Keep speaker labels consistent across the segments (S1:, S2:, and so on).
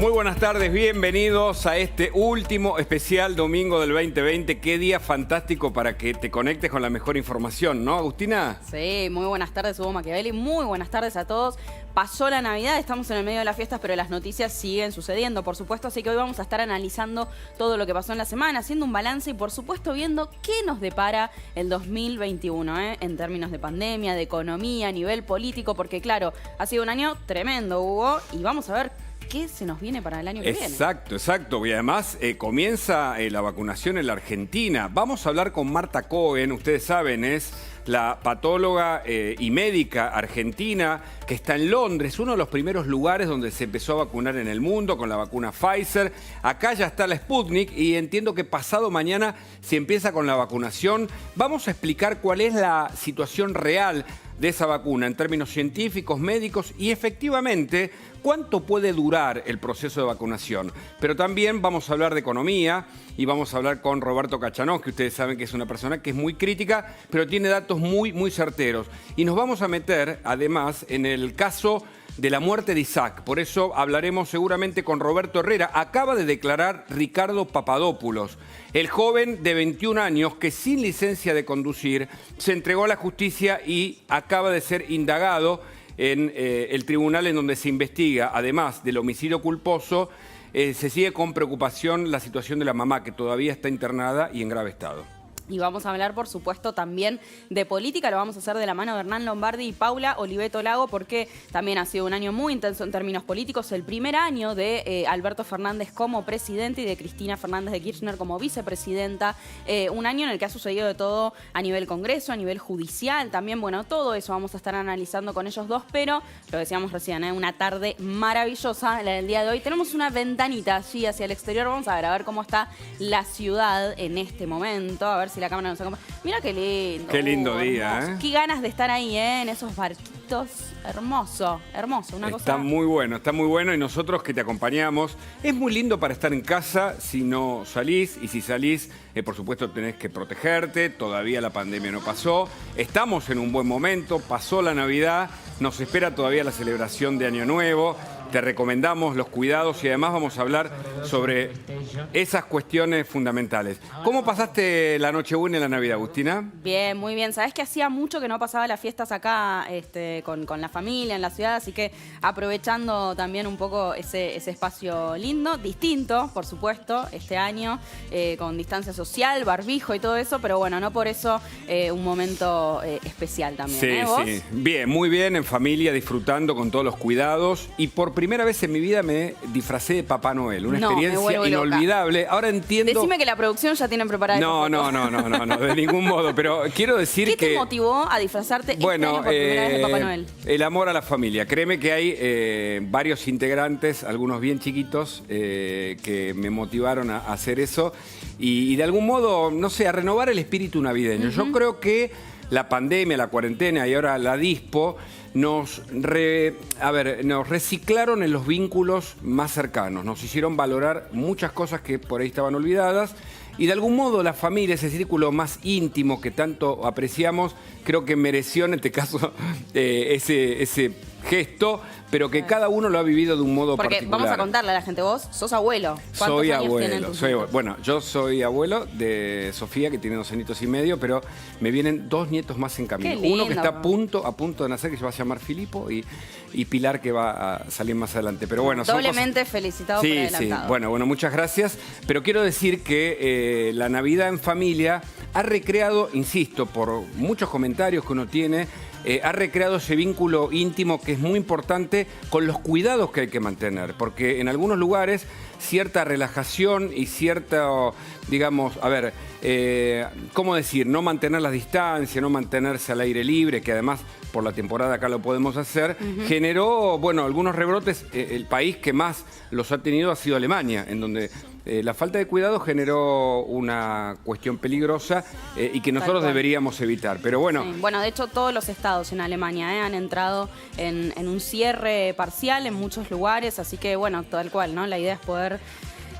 S1: Muy buenas tardes, bienvenidos a este último especial domingo del 2020. Qué día fantástico para que te conectes con la mejor información, ¿no, Agustina?
S2: Sí, muy buenas tardes, Hugo Machiavelli. Muy buenas tardes a todos. Pasó la Navidad, estamos en el medio de las fiestas, pero las noticias siguen sucediendo, por supuesto. Así que hoy vamos a estar analizando todo lo que pasó en la semana, haciendo un balance y, por supuesto, viendo qué nos depara el 2021, en términos de pandemia, de economía, a nivel político, porque, claro, ha sido un año tremendo, Hugo, y vamos a ver qué se nos viene para el año que viene.
S1: Exacto. Y además comienza la vacunación en la Argentina. Vamos a hablar con Marta Cohen, ustedes saben, es la patóloga y médica argentina que está en Londres, uno de los primeros lugares donde se empezó a vacunar en el mundo con la vacuna Pfizer. Acá ya está la Sputnik y entiendo que pasado mañana se empieza con la vacunación. Vamos a explicar cuál es la situación real de esa vacuna en términos científicos, médicos y efectivamente cuánto puede durar el proceso de vacunación. Pero también vamos a hablar de economía y vamos a hablar con Roberto Cachanós, que ustedes saben que es una persona que es muy crítica, pero tiene datos muy certeros. Y nos vamos a meter, además, en el caso de la muerte de Isaac. Por eso hablaremos seguramente con Roberto Herrera. Acaba de declarar Ricardo Papadopoulos, el joven de 21 años que sin licencia de conducir se entregó a la justicia y acaba de ser indagado en el tribunal en donde se investiga, además del homicidio culposo. Se sigue con preocupación la situación de la mamá, que todavía está internada y en grave estado.
S2: Y vamos a hablar, por supuesto, también de política. Lo vamos a hacer de la mano de Hernán Lombardi y Paula Oliveto Lago, porque también ha sido un año muy intenso en términos políticos. El primer año de Alberto Fernández como presidente y de Cristina Fernández de Kirchner como vicepresidenta. Un año en el que ha sucedido de todo a nivel Congreso, a nivel judicial también. Bueno, todo eso vamos a estar analizando con ellos dos, pero lo decíamos recién, una tarde maravillosa la del día de hoy. Tenemos una ventanita allí hacia el exterior. Vamos a ver cómo está la ciudad en este momento. A ver si la cámara nos acompaña. Mira qué lindo.
S1: Qué lindo día,
S2: hermoso. Qué ganas de estar ahí, en esos barquitos. Hermoso. Una cosa.
S1: Está muy bueno y nosotros que te acompañamos. Es muy lindo para estar en casa si no salís y si salís, por supuesto tenés que protegerte. Todavía la pandemia no pasó. Estamos en un buen momento, pasó la Navidad, nos espera todavía la celebración de Año Nuevo. Te recomendamos los cuidados y además vamos a hablar sobre esas cuestiones fundamentales. ¿Cómo pasaste la Nochebuena y la Navidad, Agustina?
S2: Bien, muy bien. Sabés que hacía mucho que no pasaba las fiestas acá con la familia en la ciudad, así que aprovechando también un poco ese espacio lindo, distinto, por supuesto, este año, con distancia social, barbijo y todo eso, pero bueno, no por eso un momento especial también. ¿Vos?
S1: Sí. Bien, muy bien, en familia, disfrutando con todos los cuidados y por primera vez en mi vida me disfracé de Papá Noel, una experiencia inolvidable. Loca. Ahora entiendo...
S2: Decime que la producción ya tiene preparada
S1: No, de ningún modo, pero quiero decir que...
S2: ¿Qué te motivó a disfrazarte este año por primera vez de Papá Noel?
S1: El amor a la familia. Créeme que hay varios integrantes, algunos bien chiquitos, que me motivaron a hacer eso y de algún modo, no sé, a renovar el espíritu navideño. Yo creo que la pandemia, la cuarentena y ahora la dispo nos reciclaron en los vínculos más cercanos, nos hicieron valorar muchas cosas que por ahí estaban olvidadas y de algún modo la familia, ese círculo más íntimo que tanto apreciamos, creo que mereció en este caso ese gesto, pero que cada uno lo ha vivido de un modo particular.
S2: Porque vamos a contarle a la gente, vos sos abuelo.
S1: Soy abuelo. Bueno, yo soy abuelo de Sofía, que tiene 2 añitos y medio, pero me vienen 2 nietos más en camino. Uno que está a punto de nacer, que se va a llamar Filipo, y Pilar, que va a salir más adelante. Pero bueno,
S2: doblemente felicitado por adelantado.
S1: Sí, bueno, muchas gracias. Pero quiero decir que la Navidad en familia ha recreado, insisto, por muchos comentarios que uno tiene, ha recreado ese vínculo íntimo que es muy importante con los cuidados que hay que mantener, porque en algunos lugares cierta relajación y cierta, digamos, ¿cómo decir? No mantener las distancias, no mantenerse al aire libre, que además por la temporada acá lo podemos hacer, generó, algunos rebrotes. El país que más los ha tenido ha sido Alemania, en donde la falta de cuidado generó una cuestión peligrosa y que nosotros deberíamos evitar. Pero bueno.
S2: Sí. Bueno, de hecho, todos los estados en Alemania han entrado en un cierre parcial en muchos lugares, así que bueno, tal cual, ¿no? La idea es poder...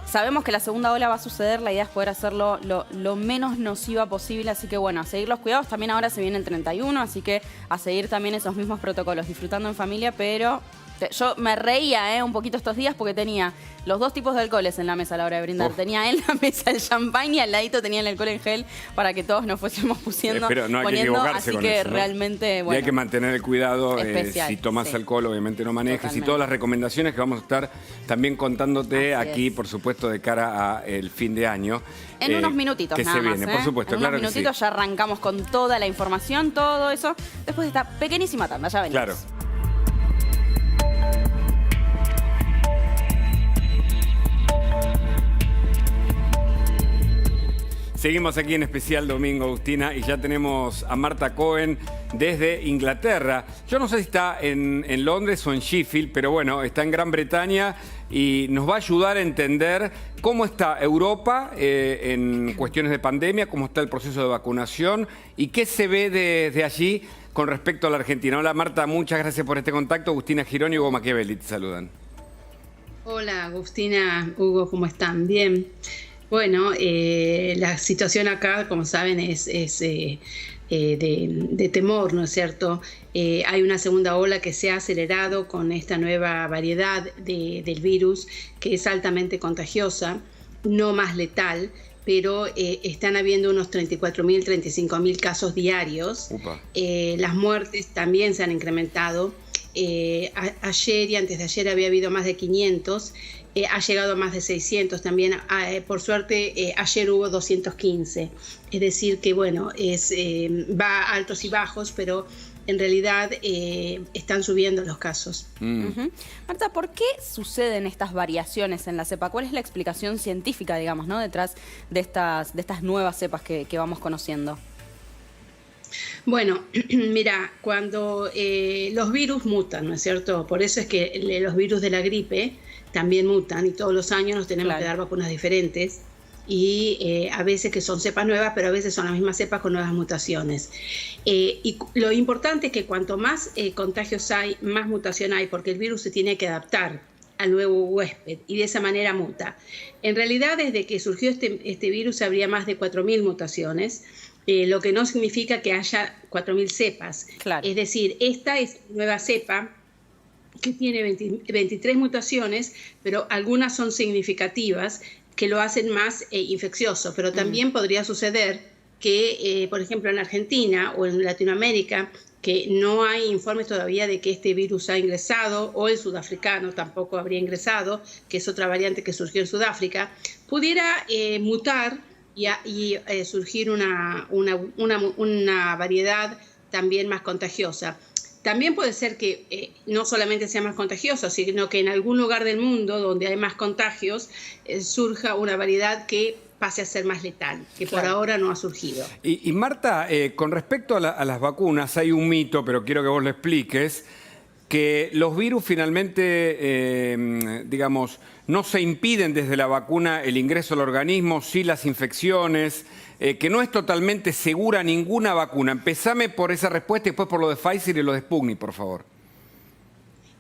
S2: Sabemos que la segunda ola va a suceder, la idea es poder hacerlo lo menos nociva posible, así que bueno, a seguir los cuidados. También ahora se viene el 31, así que a seguir también esos mismos protocolos, disfrutando en familia, pero Yo me reía un poquito estos días porque tenía los dos tipos de alcoholes en la mesa a la hora de brindar. Tenía en la mesa el champán y al ladito tenía el alcohol en gel para que todos nos fuésemos
S1: pero no hay que equivocarse
S2: así
S1: con
S2: que
S1: eso, ¿no?
S2: realmente,
S1: Y hay que mantener el cuidado.
S2: Especial,
S1: si tomas alcohol, obviamente no manejes.
S2: Totalmente.
S1: Y todas las recomendaciones que vamos a estar también contándote
S2: Así
S1: aquí,
S2: es.
S1: por supuesto, de cara al fin de año.
S2: En unos minutitos
S1: que
S2: nada
S1: se
S2: más,
S1: viene, por supuesto,
S2: en
S1: claro
S2: unos
S1: que sí.
S2: minutitos ya arrancamos con toda la información, todo eso. Después de esta pequeñísima tanda, ya venimos.
S1: Claro. Seguimos aquí en Especial Domingo, Agustina, y ya tenemos a Marta Cohen desde Inglaterra. Yo no sé si está en Londres o en Sheffield, pero bueno, está en Gran Bretaña y nos va a ayudar a entender cómo está Europa en cuestiones de pandemia, cómo está el proceso de vacunación y qué se ve desde allí con respecto a la Argentina. Hola Marta, muchas gracias por este contacto. Agustina Girón y Hugo Machiavelli te saludan.
S3: Hola Agustina, Hugo, ¿cómo están? Bien. Bueno, la situación acá, como saben, es de temor, ¿no es cierto? Hay una segunda ola que se ha acelerado con esta nueva variedad del virus que es altamente contagiosa, no más letal, pero están habiendo unos 34.000, 35.000 casos diarios. Las muertes también se han incrementado. Ayer y antes de ayer había habido más de 500. Ha llegado a más de 600 también. Por suerte, ayer hubo 215. Es decir, que bueno, va a altos y bajos, pero en realidad están subiendo los casos.
S2: Marta, ¿por qué suceden estas variaciones en la cepa? ¿Cuál es la explicación científica, digamos, ¿no? detrás de estas nuevas cepas que vamos conociendo?
S3: Bueno, mira, cuando los virus mutan, ¿no es cierto? Por eso es que los virus de la gripe también mutan y todos los años nos tenemos que dar vacunas diferentes y a veces que son cepas nuevas, pero a veces son las mismas cepas con nuevas mutaciones. Y lo importante es que cuanto más contagios hay, más mutación hay, porque el virus se tiene que adaptar al nuevo huésped y de esa manera muta. En realidad, desde que surgió este virus habría más de 4.000 mutaciones, lo que no significa que haya 4.000 cepas.
S2: Claro.
S3: Es decir, esta es nueva cepa que tiene 23 mutaciones, pero algunas son significativas que lo hacen más infeccioso. Pero también podría suceder que, por ejemplo, en Argentina o en Latinoamérica, que no hay informes todavía de que este virus ha ingresado, o el sudafricano tampoco habría ingresado, que es otra variante que surgió en Sudáfrica, pudiera mutar y surgir una variedad también más contagiosa. También puede ser que no solamente sea más contagioso, sino que en algún lugar del mundo donde hay más contagios surja una variedad que pase a ser más letal, que por ahora no ha surgido.
S1: Y Marta, con respecto a las vacunas, hay un mito, pero quiero que vos lo expliques, que los virus finalmente, digamos, no se impiden desde la vacuna el ingreso al organismo, sí las infecciones, que no es totalmente segura ninguna vacuna. Empezame por esa respuesta y después por lo de Pfizer y lo de Sputnik, por favor.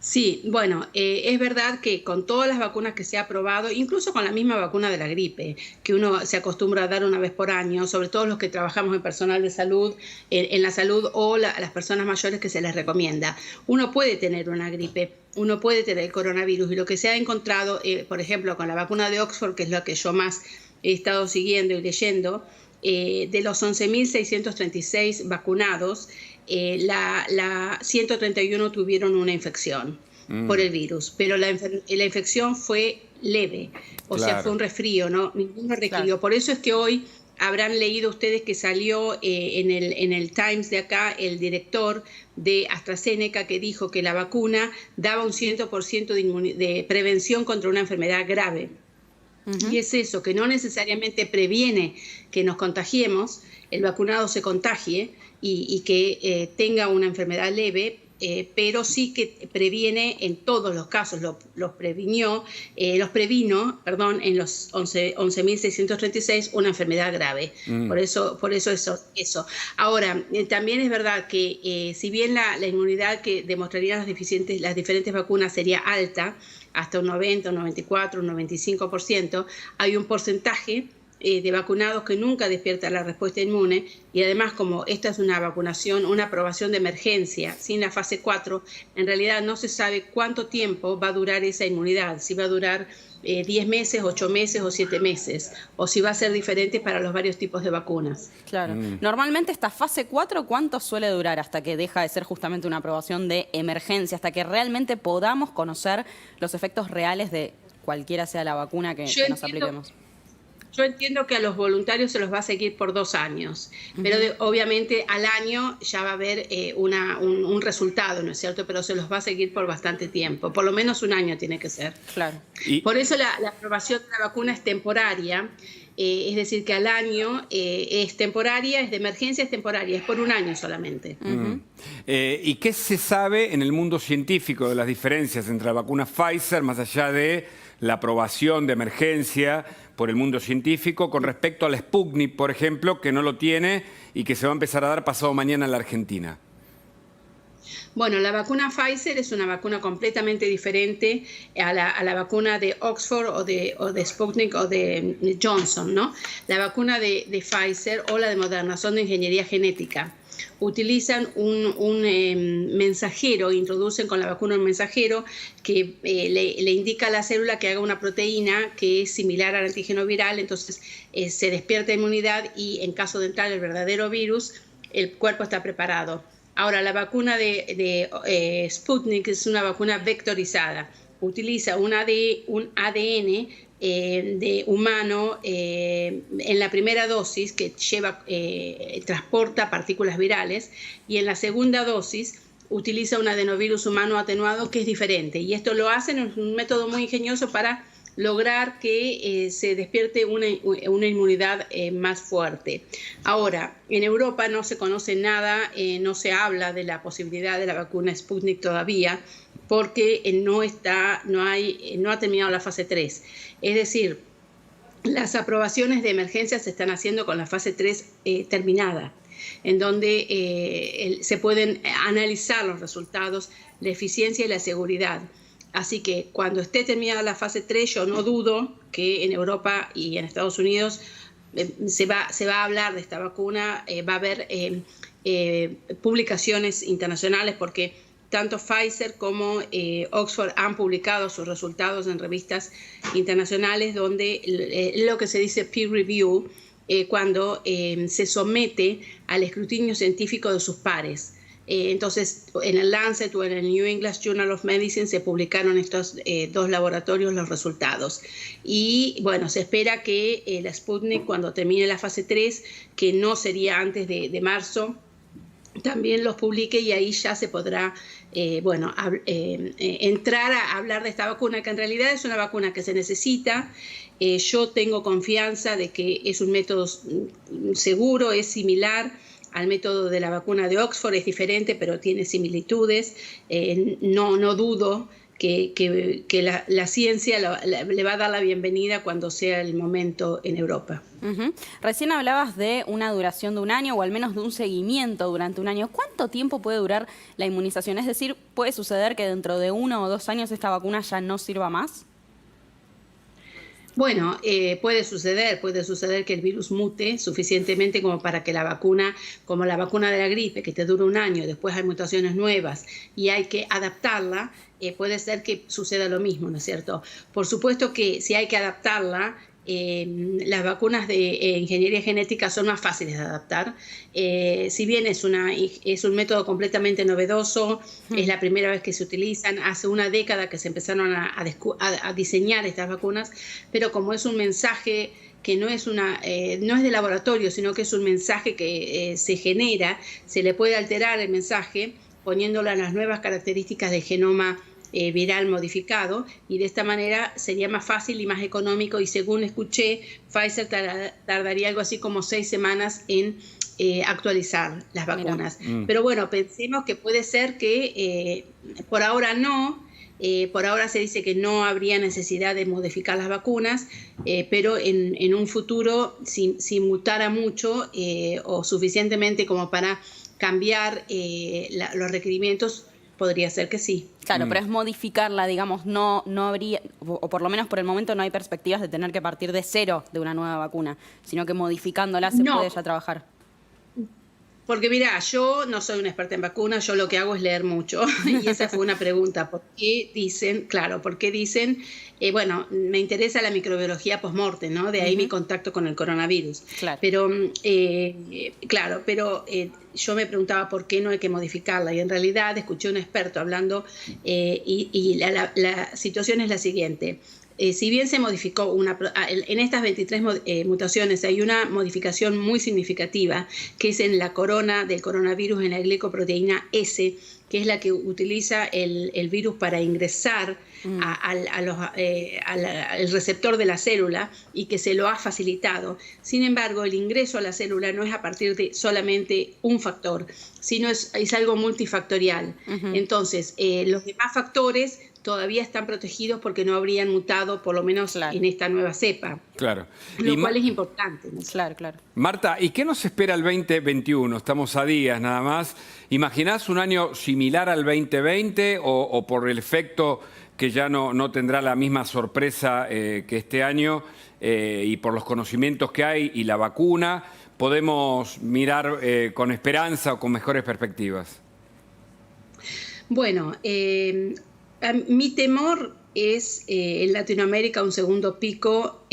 S3: Sí, bueno, es verdad que con todas las vacunas que se ha probado, incluso con la misma vacuna de la gripe, que uno se acostumbra a dar una vez por año, sobre todo los que trabajamos en personal de salud, en la salud o las personas mayores que se les recomienda. Uno puede tener una gripe, uno puede tener el coronavirus y lo que se ha encontrado, por ejemplo, con la vacuna de Oxford, que es la que yo más he estado siguiendo y leyendo, de los 11.636 vacunados, 131 tuvieron una infección por el virus, pero la infección fue leve, o sea, fue un resfrío, ¿no? Ninguno requirió. Por eso es que hoy habrán leído ustedes que salió en el Times de acá el director de AstraZeneca que dijo que la vacuna daba un 100% de prevención contra una enfermedad grave. Y es eso, que no necesariamente previene que nos contagiemos, el vacunado se contagie y que tenga una enfermedad leve, pero sí que previene en todos los casos, los previno en los 11.636 una enfermedad grave. Por eso eso. Ahora, también es verdad que si bien la inmunidad que demostrarían las diferentes vacunas sería alta, hasta un 90, un 94, un 95%, hay un porcentaje de vacunados que nunca despierta la respuesta inmune, y además como esta es una vacunación, una aprobación de emergencia sin la fase 4, en realidad no se sabe cuánto tiempo va a durar esa inmunidad, si va a durar 10 meses, 8 meses o 7 meses, o si va a ser diferente para los varios tipos de vacunas.
S2: Claro. Normalmente esta fase 4, ¿cuánto suele durar hasta que deja de ser justamente una aprobación de emergencia, hasta que realmente podamos conocer los efectos reales de cualquiera sea la vacuna que nos apliquemos?
S3: Yo entiendo que a los voluntarios se los va a seguir por 2 años, pero obviamente al año ya va a haber un resultado, ¿no es cierto? Pero se los va a seguir por bastante tiempo, por lo menos 1 año tiene que ser.
S2: Claro.
S3: Por eso la aprobación de la vacuna es temporaria, es decir, que al año es temporaria, es de emergencia, es temporaria, es por 1 año solamente.
S1: ¿Y qué se sabe en el mundo científico de las diferencias entre la vacuna Pfizer, más allá de la aprobación de emergencia por el mundo científico, con respecto a la Sputnik, por ejemplo, que no lo tiene y que se va a empezar a dar pasado mañana en la Argentina?
S3: Bueno, la vacuna Pfizer es una vacuna completamente diferente a la vacuna de Oxford o de Sputnik o de Johnson, ¿no? La vacuna de Pfizer o la de Moderna son de ingeniería genética. Utilizan un mensajero, introducen con la vacuna un mensajero que le indica a la célula que haga una proteína que es similar al antígeno viral, entonces se despierta inmunidad y en caso de entrar el verdadero virus, el cuerpo está preparado. Ahora, la vacuna de Sputnik es una vacuna vectorizada. Utiliza un ADN de humano en la primera dosis que transporta partículas virales, y en la segunda dosis utiliza un adenovirus humano atenuado que es diferente. Y esto lo hacen en un método muy ingenioso para lograr que se despierte una inmunidad más fuerte. Ahora, en Europa no se conoce nada, no se habla de la posibilidad de la vacuna Sputnik todavía, porque no ha terminado la fase 3. Es decir, las aprobaciones de emergencia se están haciendo con la fase 3 terminada, en donde se pueden analizar los resultados, la eficiencia y la seguridad. Así que cuando esté terminada la fase 3, yo no dudo que en Europa y en Estados Unidos se va a hablar de esta vacuna, va a haber publicaciones internacionales, porque tanto Pfizer como Oxford han publicado sus resultados en revistas internacionales, donde lo que se dice peer review, cuando se somete al escrutinio científico de sus pares. Entonces, en el Lancet o en el New England Journal of Medicine se publicaron estos 2 laboratorios los resultados. Y bueno, se espera que la Sputnik, cuando termine la fase 3, que no sería antes de marzo, también los publique, y ahí ya se podrá entrar a hablar de esta vacuna, que en realidad es una vacuna que se necesita. Yo tengo confianza de que es un método seguro, es similar al método de la vacuna de Oxford, es diferente, pero tiene similitudes. No dudo que la ciencia le va a dar la bienvenida cuando sea el momento en Europa.
S2: Recién hablabas de una duración de 1 año, o al menos de un seguimiento durante 1 año. ¿Cuánto tiempo puede durar la inmunización? Es decir, ¿puede suceder que dentro de 1 o 2 años esta vacuna ya no sirva más?
S3: Bueno, puede suceder que el virus mute suficientemente como para que la vacuna, como la vacuna de la gripe, que te dura 1 año, después hay mutaciones nuevas y hay que adaptarla, puede ser que suceda lo mismo, ¿no es cierto? Por supuesto que si hay que adaptarla, las vacunas de ingeniería genética son más fáciles de adaptar. Si bien es un método completamente novedoso, es la primera vez que se utilizan, hace 1 década que se empezaron a diseñar estas vacunas, pero como es un mensaje que no es de laboratorio, sino que es un mensaje que se genera, se le puede alterar el mensaje poniéndolo a las nuevas características del genoma viral modificado, y de esta manera sería más fácil y más económico, y según escuché, Pfizer tardaría algo así como 6 semanas en actualizar las vacunas. Pero bueno, pensemos que puede ser que por ahora no, por ahora se dice que no habría necesidad de modificar las vacunas, pero en un futuro, si mutara mucho o suficientemente como para cambiar los requerimientos, podría ser que sí.
S2: Claro, pero es modificarla, digamos, no habría, o por lo menos por el momento no hay perspectivas de tener que partir de cero de una nueva vacuna, sino que modificándola se puede ya trabajar.
S3: Porque mira, yo no soy una experta en vacunas, yo lo que hago es leer mucho. Y esa fue una pregunta. ¿Por qué dicen? Claro, ¿por qué dicen? Bueno, me interesa la microbiología post-mortem, ¿no? De ahí mi contacto con el coronavirus.
S2: Claro.
S3: Pero, yo me preguntaba por qué no hay que modificarla. Y en realidad escuché a un experto hablando y la situación es la siguiente. Si bien se modificó en estas 23 mutaciones hay una modificación muy significativa, que es en la corona del coronavirus, en la glicoproteína S, que es la que utiliza el virus para ingresar al receptor de la célula y que se lo ha facilitado. Sin embargo, el ingreso a la célula no es a partir de solamente un factor, sino es algo multifactorial. Entonces, los demás factores todavía están protegidos porque no habrían mutado, por lo menos en esta nueva cepa.
S1: Claro.
S3: Lo cual es importante, ¿no?
S2: Claro, claro.
S1: Marta, ¿y qué nos espera el 2021? Estamos a días nada más. ¿Imaginás un año similar al 2020 o por el efecto que ya no tendrá la misma sorpresa que este año y por los conocimientos que hay y la vacuna, podemos mirar con esperanza o con mejores perspectivas?
S3: Bueno, mi temor es en Latinoamérica un segundo pico,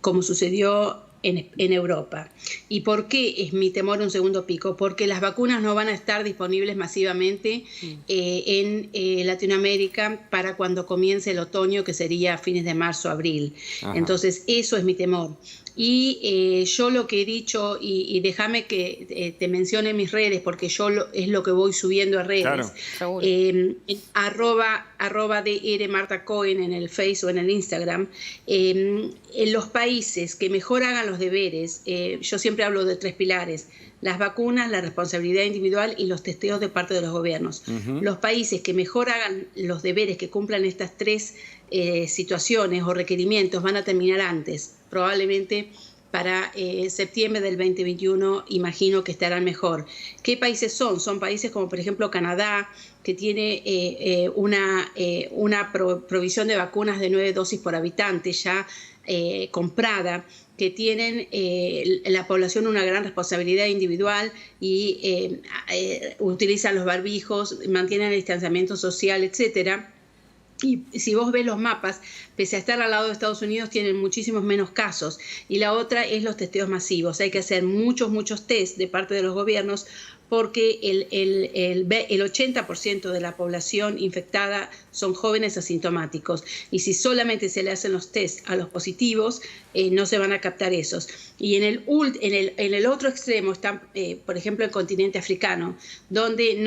S3: como sucedió en Europa. ¿Y por qué es mi temor un segundo pico? Porque las vacunas no van a estar disponibles masivamente en Latinoamérica para cuando comience el otoño, que sería a fines de marzo, abril. Ajá. Entonces, eso es mi temor. Y yo lo que he dicho, y déjame que te mencione en mis redes, porque yo es lo que voy subiendo a redes. Claro, arroba DR Marta Cohen en el Facebook o en el Instagram. En los países que mejor hagan los deberes, yo siempre hablo de 3 pilares: las vacunas, la responsabilidad individual y los testeos de parte de los gobiernos. Los países que mejor hagan los deberes, que cumplan estas 3 situaciones o requerimientos, van a terminar antes. Probablemente para septiembre del 2021 imagino que estarán mejor. ¿Qué países son? Son países como por ejemplo Canadá, que tiene una provisión de vacunas de 9 dosis por habitante ya comprada, que tienen la población una gran responsabilidad individual y utilizan los barbijos, mantienen el distanciamiento social, etcétera. Y si vos ves los mapas, pese a estar al lado de Estados Unidos, tienen muchísimos menos casos. Y la otra es los testeos masivos. Hay que hacer muchos test de parte de los gobiernos, porque el 80% de la población infectada son jóvenes asintomáticos. Y si solamente se le hacen los test a los positivos, no se van a captar esos. Y en el otro extremo está, por ejemplo, el continente africano, donde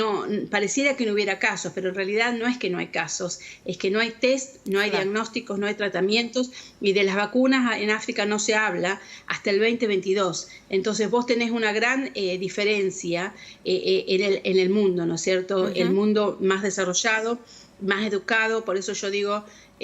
S3: pareciera que no hubiera casos, pero en realidad no es que no hay casos, es que no hay test, no hay diagnósticos, no hay tratamientos, y de las vacunas en África no se habla hasta el 2022. Entonces vos tenés una gran diferencia en el mundo, ¿no es cierto? El mundo más desarrollado, más educado. Por eso yo digo,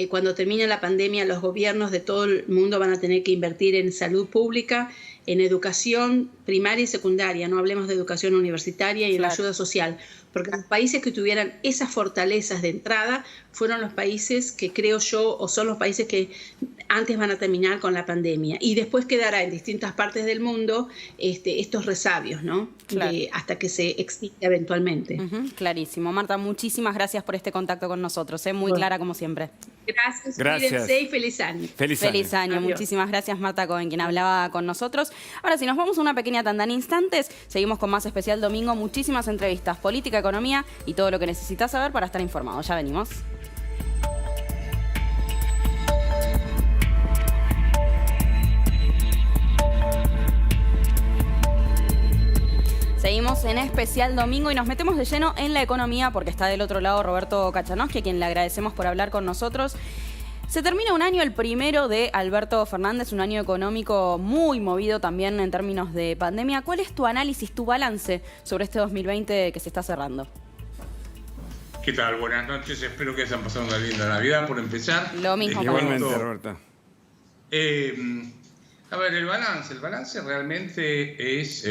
S3: cuando termine la pandemia, los gobiernos de todo el mundo van a tener que invertir en salud pública, en educación primaria y secundaria, no hablemos de educación universitaria, y en ayuda social, porque los países que tuvieran esas fortalezas de entrada fueron los países que creo yo, o son los países que antes van a terminar con la pandemia, y después quedará en distintas partes del mundo estos resabios, ¿no? Claro. Hasta que se extinga eventualmente.
S2: Clarísimo. Marta, muchísimas gracias por este contacto con nosotros, muy clara como siempre.
S3: Gracias. Cuídense y feliz año.
S2: Feliz año. Muchísimas gracias, Marta Cohen, quien hablaba con nosotros. Ahora, si nos vamos a una pequeña tanda en instantes, seguimos con más Especial Domingo, muchísimas entrevistas, política, economía y todo lo que necesitas saber para estar informado. Ya venimos. Seguimos en Especial Domingo y nos metemos de lleno en la economía porque está del otro lado Roberto Kachanowski, a quien le agradecemos por hablar con nosotros. Se termina un año, el primero de Alberto Fernández, un año económico muy movido también en términos de pandemia. ¿Cuál es tu análisis, tu balance sobre este 2020 que se está cerrando?
S4: ¿Qué tal? Buenas noches, espero que hayan pasado una linda Navidad, por empezar.
S2: Lo mismo.
S1: Igualmente, Roberto.
S4: A ver, el balance realmente es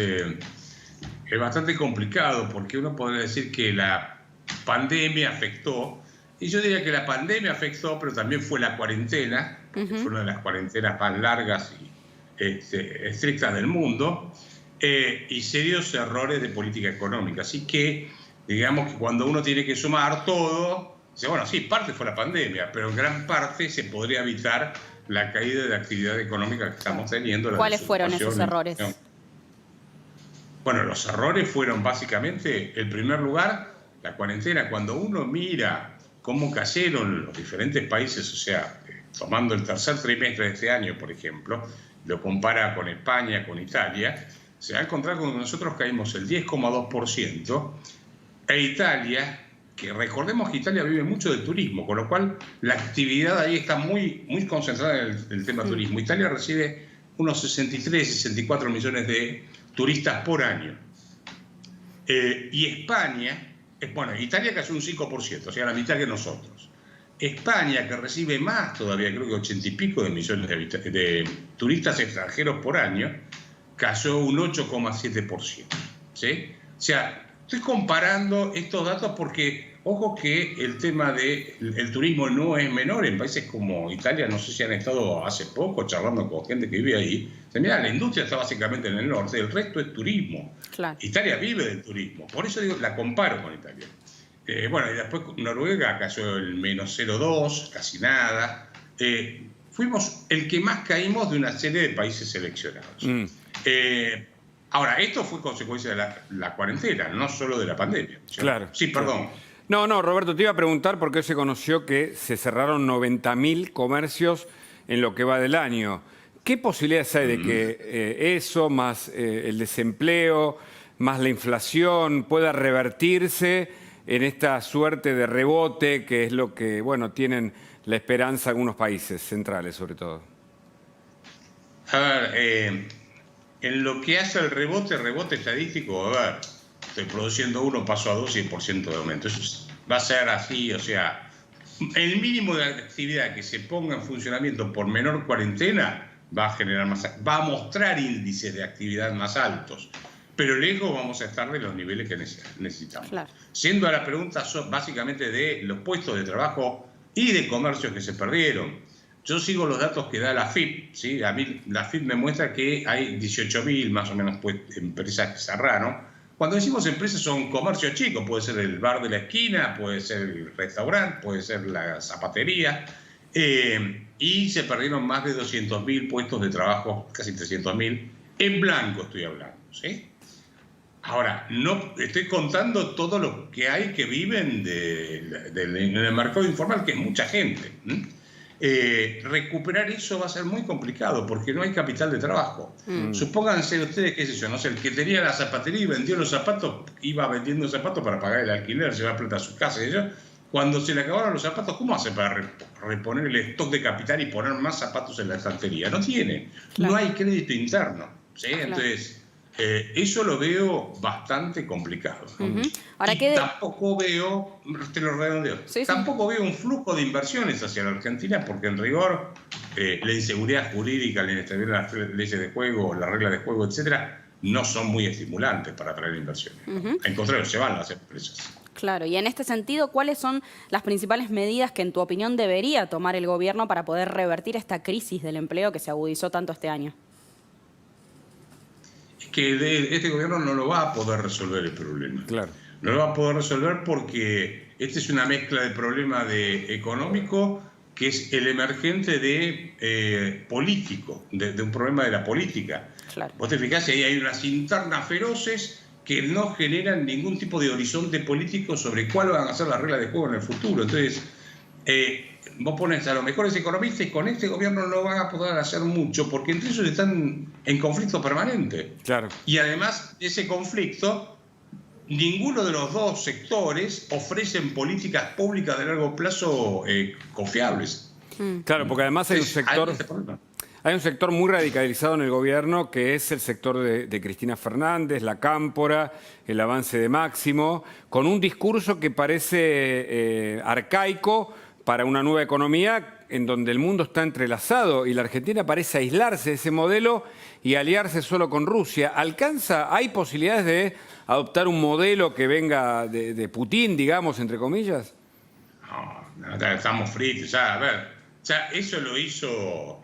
S4: bastante complicado, porque uno podría decir que la pandemia afectó. Y yo diría que la pandemia afectó, pero también fue la cuarentena, que fue una de las cuarentenas más largas y estrictas del mundo, y serios errores de política económica. Así que, digamos que cuando uno tiene que sumar todo, dice, bueno, sí, parte fue la pandemia, pero en gran parte se podría evitar la caída de la actividad económica que estamos teniendo.
S2: ¿Cuáles fueron esos errores?
S4: Bueno, los errores fueron básicamente, en primer lugar, la cuarentena. Cuando uno mira cómo cayeron los diferentes países, o sea, tomando el tercer trimestre de este año, por ejemplo, lo compara con España, con Italia, se va a encontrar con que nosotros caímos el 10,2%, e Italia, que recordemos que Italia vive mucho del turismo, con lo cual la actividad ahí está muy, muy concentrada en el tema turismo. Italia recibe unos 63, 64 millones de turistas por año. Y España, bueno, Italia cayó un 5%, o sea, la mitad que nosotros. España, que recibe más todavía, creo que 80 y pico de millones de turistas extranjeros por año, cayó un 8,7%. ¿Sí? O sea, estoy comparando estos datos porque, ojo que el tema del turismo no es menor. En países como Italia, no sé si han estado hace poco charlando con gente que vive ahí. Mira, la industria está básicamente en el norte, el resto es turismo. Claro. Italia vive del turismo, por eso digo, la comparo con Italia. Bueno, y después Noruega cayó el menos 0,2, casi nada. Fuimos el que más caímos de una serie de países seleccionados. Ahora, esto fue consecuencia de la cuarentena, no solo de la pandemia.
S1: Claro.
S4: Sí, perdón.
S1: No, Roberto, te iba a preguntar porque se conoció que se cerraron 90.000 comercios en lo que va del año. ¿Qué posibilidades hay de que eso, más el desempleo, más la inflación, pueda revertirse en esta suerte de rebote que es lo que, bueno, tienen la esperanza algunos países centrales, sobre todo?
S4: A ver, en lo que hace el rebote estadístico, a ver, estoy produciendo 1, paso a 2 y el porcentaje de aumento. Eso va a ser así, o sea, el mínimo de actividad que se ponga en funcionamiento por menor cuarentena va a generar más, va a mostrar índices de actividad más altos, pero lejos vamos a estar de los niveles que necesitamos. Claro. Siendo a la pregunta básicamente de los puestos de trabajo y de comercios que se perdieron. Yo sigo los datos que da la FIP, ¿sí? A mí la FIP me muestra que hay 18.000 más o menos empresas que cerraron. Cuando decimos empresas son comercios chicos, puede ser el bar de la esquina, puede ser el restaurante, puede ser la zapatería, y se perdieron más de 200.000 puestos de trabajo, casi 300.000, en blanco estoy hablando, ¿sí? Ahora, no estoy contando todo lo que hay que viven en el mercado informal, que es mucha gente. Recuperar eso va a ser muy complicado porque no hay capital de trabajo. Supónganse ustedes, qué sé yo, no sé, el que tenía la zapatería y vendió los zapatos, iba vendiendo zapatos para pagar el alquiler, llevar plata a su casa. Y yo, cuando se le acabaron los zapatos, ¿cómo hace para reponer el stock de capital y poner más zapatos en la estantería? No tiene, no hay crédito interno, ¿sí? Entonces, eso lo veo bastante complicado. Ahora, tampoco veo, te lo redondeo, tampoco veo un flujo de inversiones hacia la Argentina porque en rigor la inseguridad jurídica, la inestabilidad de las leyes de juego, las reglas de juego, etcétera, no son muy estimulantes para atraer inversiones. Al contrario, se van las empresas.
S2: Claro, y en este sentido, ¿cuáles son las principales medidas que en tu opinión debería tomar el gobierno para poder revertir esta crisis del empleo que se agudizó tanto este año?
S4: Que este gobierno no lo va a poder resolver el problema. Claro. No lo va a poder resolver porque esta es una mezcla de problema económico que es el emergente de político, de un problema de la política. Claro. Vos te fijás, ahí hay unas internas feroces que no generan ningún tipo de horizonte político sobre cuáles van a ser las reglas de juego en el futuro. Entonces, vos pones a los mejores economistas y con este gobierno no van a poder hacer mucho porque entre ellos están en conflicto permanente. Claro. Y además, ese conflicto, ninguno de los dos sectores ofrecen políticas públicas de largo plazo confiables.
S1: Claro, porque además hay un sector muy radicalizado en el gobierno que es el sector de Cristina Fernández, la Cámpora, el avance de Máximo, con un discurso que parece arcaico para una nueva economía en donde el mundo está entrelazado y la Argentina parece aislarse de ese modelo y aliarse solo con Rusia. ¿Hay posibilidades de adoptar un modelo que venga de Putin, digamos, entre comillas?
S4: No, estamos fritos, ya, a ver, ya eso lo hizo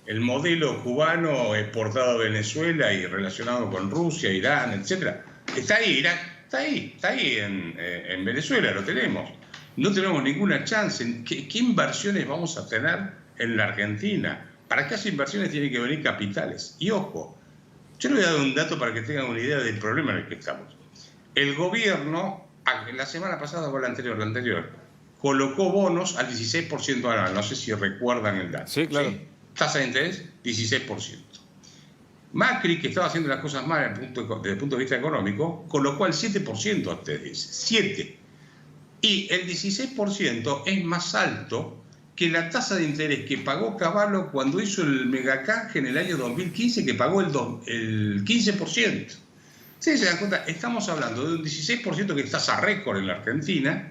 S4: el modelo cubano exportado a Venezuela y relacionado con Rusia, Irán, etcétera. Está ahí, Irán, está ahí en Venezuela, lo tenemos. No tenemos ninguna chance. ¿Qué inversiones vamos a tener en la Argentina? Para que haya inversiones tienen que venir capitales. Y ojo, yo les voy a dar un dato para que tengan una idea del problema en el que estamos. El gobierno, la semana pasada o la anterior, colocó bonos al 16% anual. No sé si recuerdan el dato.
S1: Sí, claro.
S4: ¿Sí? Tasa de interés, 16%. Macri, que estaba haciendo las cosas mal desde el punto de vista económico, colocó al 7% antes de ese. 7%. Y el 16% es más alto que la tasa de interés que pagó Cavallo cuando hizo el megacanje en el año 2015, que pagó el 15%. ¿Sí se dan cuenta? Estamos hablando de un 16% que es tasa récord en la Argentina,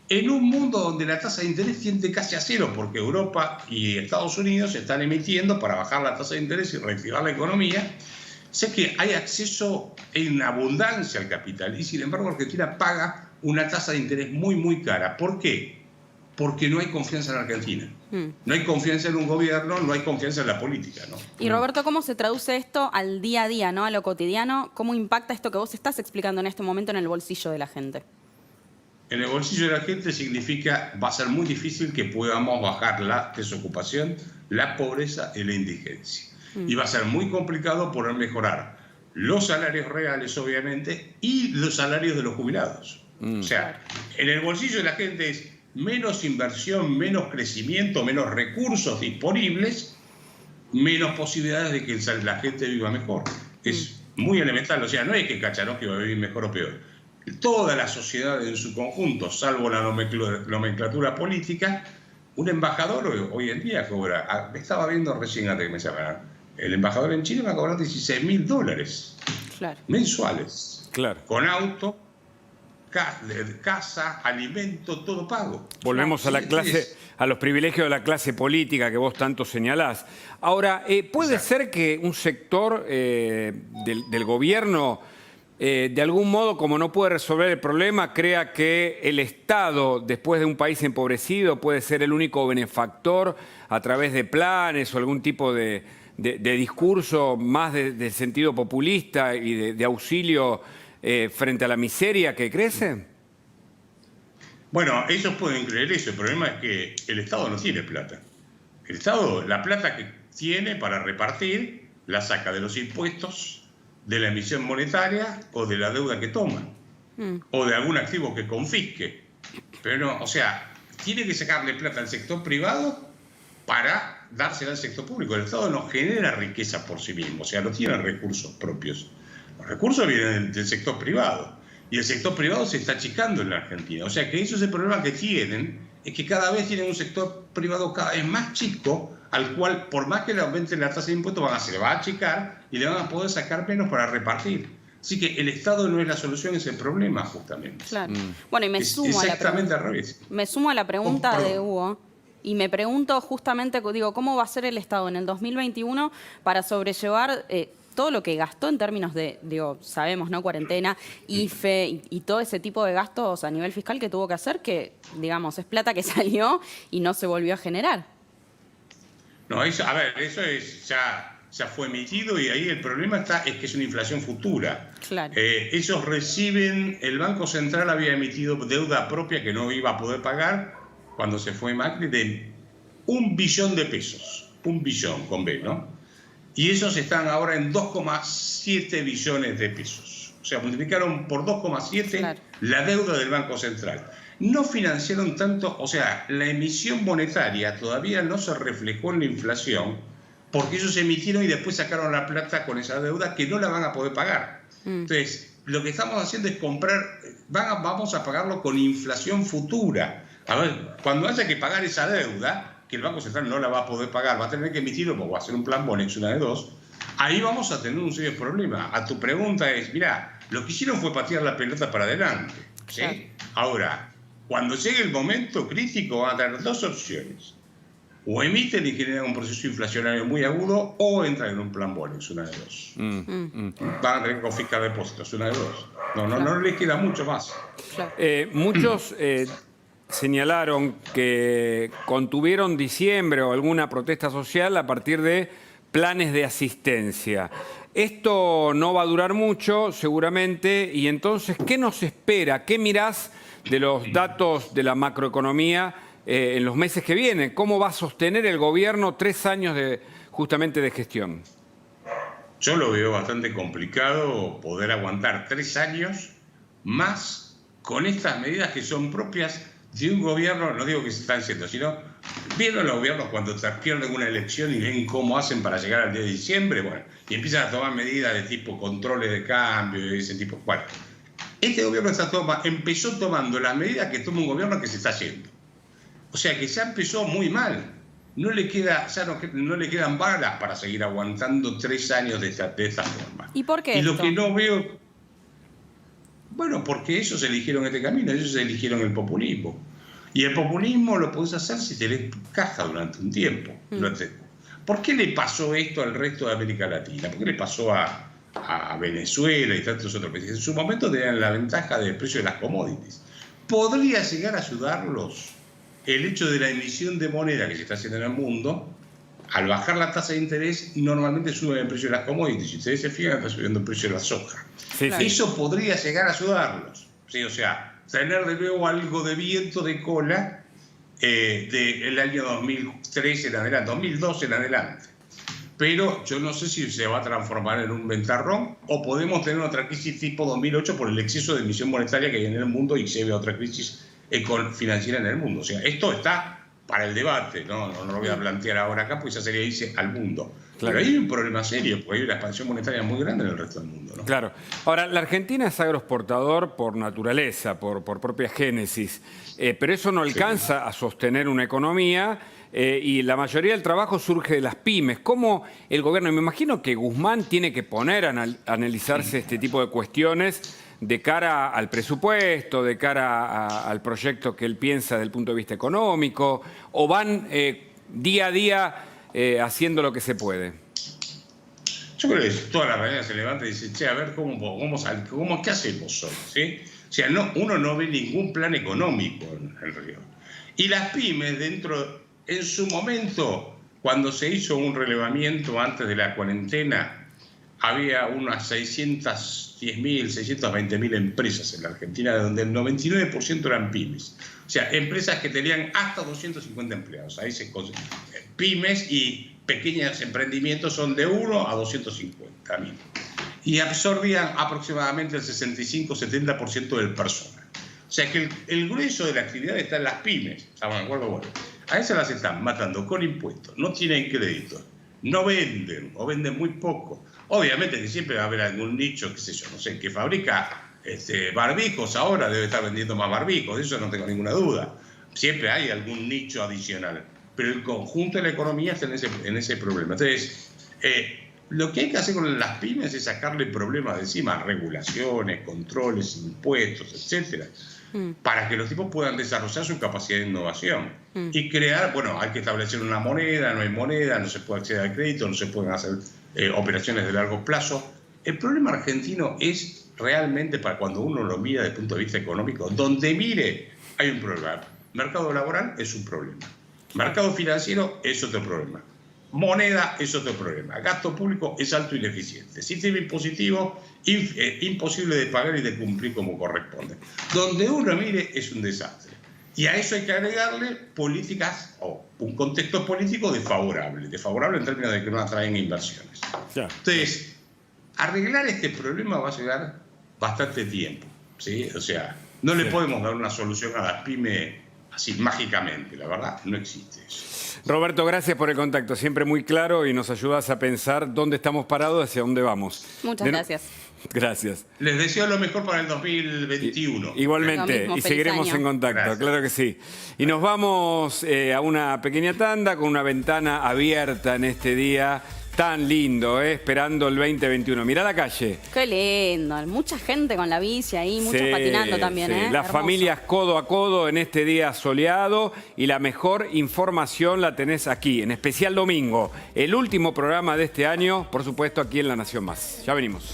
S4: en un mundo donde la tasa de interés tiende casi a cero, porque Europa y Estados Unidos se están emitiendo para bajar la tasa de interés y reactivar la economía. Sé que hay acceso en abundancia al capital y sin embargo Argentina paga una tasa de interés muy, muy cara. ¿Por qué? Porque no hay confianza en Argentina. No hay confianza en un gobierno, no hay confianza en la política, ¿no?
S2: Y Roberto, ¿cómo se traduce esto al día a día, ¿no? A lo cotidiano? ¿Cómo impacta esto que vos estás explicando en este momento en el bolsillo de la gente?
S4: En el bolsillo de la gente significa, va a ser muy difícil que podamos bajar la desocupación, la pobreza y la indigencia. Y va a ser muy complicado poder mejorar los salarios reales, obviamente, y los salarios de los jubilados. O sea, en el bolsillo de la gente es menos inversión, menos crecimiento, menos recursos disponibles, menos posibilidades de que la gente viva mejor. Es muy elemental, o sea, no es que Kachanowski va a vivir mejor o peor. Toda la sociedad en su conjunto, salvo la nomenclatura política, un embajador hoy en día cobra, me estaba viendo recién antes que me llamaran, el embajador en Chile va a cobrar $16.000 mensuales, con auto, casa, alimento, todo pago.
S1: Volvemos a la clase, a los privilegios de la clase política que vos tanto señalás. Ahora, ¿puede ser que un sector del gobierno, de algún modo, como no puede resolver el problema, crea que el Estado, después de un país empobrecido, puede ser el único benefactor a través de planes o algún tipo de discurso más de sentido populista y de auxilio frente a la miseria que crece?
S4: Bueno, ellos pueden creer eso. El problema es que el Estado no tiene plata. El Estado, la plata que tiene para repartir, la saca de los impuestos, de la emisión monetaria o de la deuda que toma. O de algún activo que confisque. Pero no, o sea, tiene que sacarle plata al sector privado para dársela al sector público. El Estado no genera riqueza por sí mismo, o sea, no tiene recursos propios. Los recursos vienen del sector privado. Y el sector privado se está achicando en la Argentina. O sea que eso es el problema que tienen, es que cada vez tienen un sector privado cada vez más chico, al cual, por más que le aumenten la tasa de impuestos, se le va a achicar y le van a poder sacar menos para repartir. Así que el Estado no es la solución, es el problema, justamente.
S2: Claro. Bueno, y me sumo
S4: exactamente al revés.
S2: Me sumo a la pregunta de Hugo. Y me pregunto justamente, digo, ¿cómo va a ser el Estado en el 2021 para sobrellevar todo lo que gastó en términos de, digo, sabemos, ¿no? Cuarentena, IFE y todo ese tipo de gastos a nivel fiscal que tuvo que hacer, que, digamos, es plata que salió y no se volvió a generar?
S4: No, eso, a ver, eso es ya fue emitido y ahí el problema es que es una inflación futura.
S2: Claro.
S4: Ellos reciben, el Banco Central había emitido deuda propia que no iba a poder pagar cuando se fue Macri de $1 billón. 1 billón con B, ¿no? Y esos están ahora en 2,7 billones de pesos. O sea, multiplicaron por 2,7 la deuda del Banco Central. No financiaron tanto, o sea, la emisión monetaria todavía no se reflejó en la inflación porque ellos emitieron y después sacaron la plata con esa deuda que no la van a poder pagar. Entonces, lo que estamos haciendo es comprar, vamos a pagarlo con inflación futura. A ver, cuando haya que pagar esa deuda, que el Banco Central no la va a poder pagar, va a tener que emitirlo porque va a hacer un plan Bonex, una de dos, ahí vamos a tener un serio problema. A tu pregunta es, mirá, lo que hicieron fue patear la pelota para adelante, ¿sí? Ahora, cuando llegue el momento crítico van a tener dos opciones. o emiten y generan un proceso inflacionario muy agudo o entran en un plan Bolex, una de dos. Van a tener que confiscar depósitos, una de dos. No les queda mucho más.
S2: Claro.
S1: Muchos señalaron que contuvieron diciembre o alguna protesta social a partir de planes de asistencia. Esto no va a durar mucho, seguramente, y entonces, ¿qué nos espera? ¿Qué mirás de los datos de la macroeconomía en los meses que vienen? ¿Cómo va a sostener el gobierno 3 años justamente de gestión?
S4: Yo lo veo bastante complicado poder aguantar 3 años más con estas medidas que son propias de un gobierno, no digo que se están haciendo, sino vieron los gobiernos cuando pierden una elección y ven cómo hacen para llegar al día de diciembre, bueno, y empiezan a tomar medidas de tipo controles de cambio y ese tipo. Bueno, este gobierno empezó tomando las medidas que toma un gobierno que se está haciendo. O sea que ya empezó muy mal. No le quedan balas para seguir aguantando 3 años de esta forma.
S2: ¿Y por qué
S4: Y lo
S2: esto?
S4: que no veo... Bueno, porque ellos eligieron este camino, ellos eligieron el populismo. Y el populismo lo podés hacer si tenés caja durante un tiempo. ¿Por qué le pasó esto al resto de América Latina? ¿Por qué le pasó a Venezuela y tantos otros países? En su momento tenían la ventaja del precio de las commodities. ¿Podría llegar a ayudarlos el hecho de la emisión de moneda que se está haciendo en el mundo? Al bajar la tasa de interés, normalmente sube el precio de las commodities. Si ustedes se fijan, está subiendo el precio de la soja.
S1: Sí, sí.
S4: Eso podría llegar a ayudarlos. ¿Sí? O sea, tener de nuevo algo de viento de cola del año 2013 en adelante, 2012 en adelante. Pero yo no sé si se va a transformar en un ventarrón o podemos tener otra crisis tipo 2008 por el exceso de emisión monetaria que hay en el mundo y se ve otra crisis financiera en el mundo. O sea, esto está para el debate, no lo voy a plantear ahora acá porque ya sería irse al mundo.
S1: Claro.
S4: Pero hay un problema serio, porque hay una expansión monetaria muy grande en el resto del mundo, ¿no?
S1: Claro. Ahora, la Argentina es agroexportador por naturaleza, por propia génesis, pero eso no alcanza a sostener una economía y la mayoría del trabajo surge de las pymes. ¿Cómo el gobierno, me imagino que Guzmán tiene que poner a analizarse este tipo de cuestiones de cara al presupuesto, de cara al proyecto que él piensa desde el punto de vista económico, o van día a día haciendo lo que se puede?
S4: Yo creo que toda la mañana se levanta y dice, che, a ver, ¿qué hacemos hoy? ¿Sí? O sea, uno no ve ningún plan económico en Río. Y las pymes, en su momento, cuando se hizo un relevamiento antes de la cuarentena, había unas 610.000, 620.000 empresas en la Argentina, donde el 99% eran pymes. O sea, empresas que tenían hasta 250 empleados. Ahí pymes y pequeños emprendimientos son de 1 a 250.000. Y absorbían aproximadamente el 65-70% del personal. O sea que el grueso de la actividad está en las pymes. ¿Estamos de acuerdo? Bueno, a esas las están matando con impuestos, no tienen crédito, no venden o venden muy poco. Obviamente que siempre va a haber algún nicho, qué sé yo, no sé, que fabrica barbijos ahora, debe estar vendiendo más barbijos, de eso no tengo ninguna duda. Siempre hay algún nicho adicional, pero el conjunto de la economía está en ese problema. Entonces, lo que hay que hacer con las pymes es sacarle problemas de encima, regulaciones, controles, impuestos, etcétera, para que los tipos puedan desarrollar su capacidad de innovación y crear, bueno, hay que establecer una moneda, no hay moneda, no se puede acceder al crédito, no se pueden hacer operaciones de largo plazo. El problema argentino es realmente, para cuando uno lo mira desde el punto de vista económico, donde mire hay un problema. Mercado laboral es un problema. Mercado financiero es otro problema. Moneda es otro problema. Gasto público es alto e ineficiente. Sistema impositivo imposible de pagar y de cumplir como corresponde. Donde uno mire es un desastre. Y a eso hay que agregarle políticas o un contexto político desfavorable en términos de que no atraen inversiones.
S1: Ya.
S4: Entonces, arreglar este problema va a llevar bastante tiempo, ¿sí? O sea, no le podemos dar una solución a las pymes así mágicamente, la verdad, no existe eso.
S1: Roberto, gracias por el contacto, siempre muy claro y nos ayudas a pensar dónde estamos parados, hacia dónde vamos.
S2: Muchas gracias.
S1: Gracias.
S4: Les deseo lo mejor para el 2021.
S1: Igualmente,
S2: Lo mismo,
S1: y
S2: feliz
S1: seguiremos
S2: año.
S1: en contacto,
S4: Gracias.
S1: claro que sí. Y nos vamos a una pequeña tanda con una ventana abierta en este día Tan lindo, esperando el 2021. Mirá la calle.
S2: Qué lindo. Mucha gente con la bici ahí, muchos patinando también.
S1: Sí. Las
S2: Hermoso.
S1: familias codo a codo en este día soleado y la mejor información la tenés aquí, en Especial Domingo. El último programa de este año, por supuesto, aquí en La Nación Más. Ya venimos.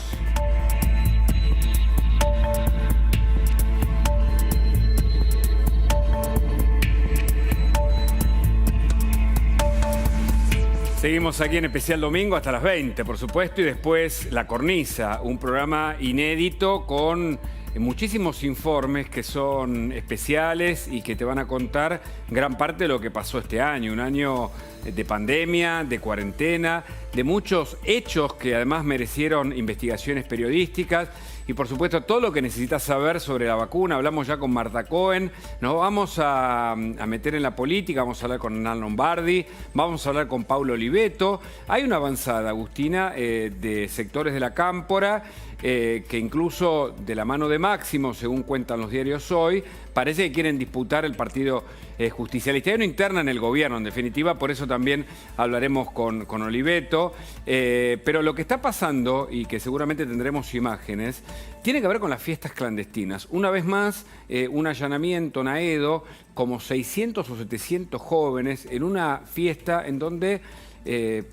S1: Seguimos aquí en Especial Domingo hasta las 20, por supuesto, y después La Cornisa, un programa inédito con muchísimos informes que son especiales y que te van a contar gran parte de lo que pasó este año. Un año de pandemia, de cuarentena, de muchos hechos que además merecieron investigaciones periodísticas y por supuesto todo lo que necesitas saber sobre la vacuna. Hablamos ya con Marta Cohen, nos vamos a meter en la política, vamos a hablar con Hernán Lombardi, vamos a hablar con Paulo Oliveto. Hay una avanzada, Agustina, de sectores de la Cámpora, que incluso de la mano de Máximo, según cuentan los diarios hoy, parece que quieren disputar el partido justicialista. Hay una interna en el gobierno, en definitiva, por eso también hablaremos con Oliveto. Pero lo que está pasando, y que seguramente tendremos imágenes, tiene que ver con las fiestas clandestinas. Una vez más, un allanamiento en Aedo, como 600 o 700 jóvenes en una fiesta en donde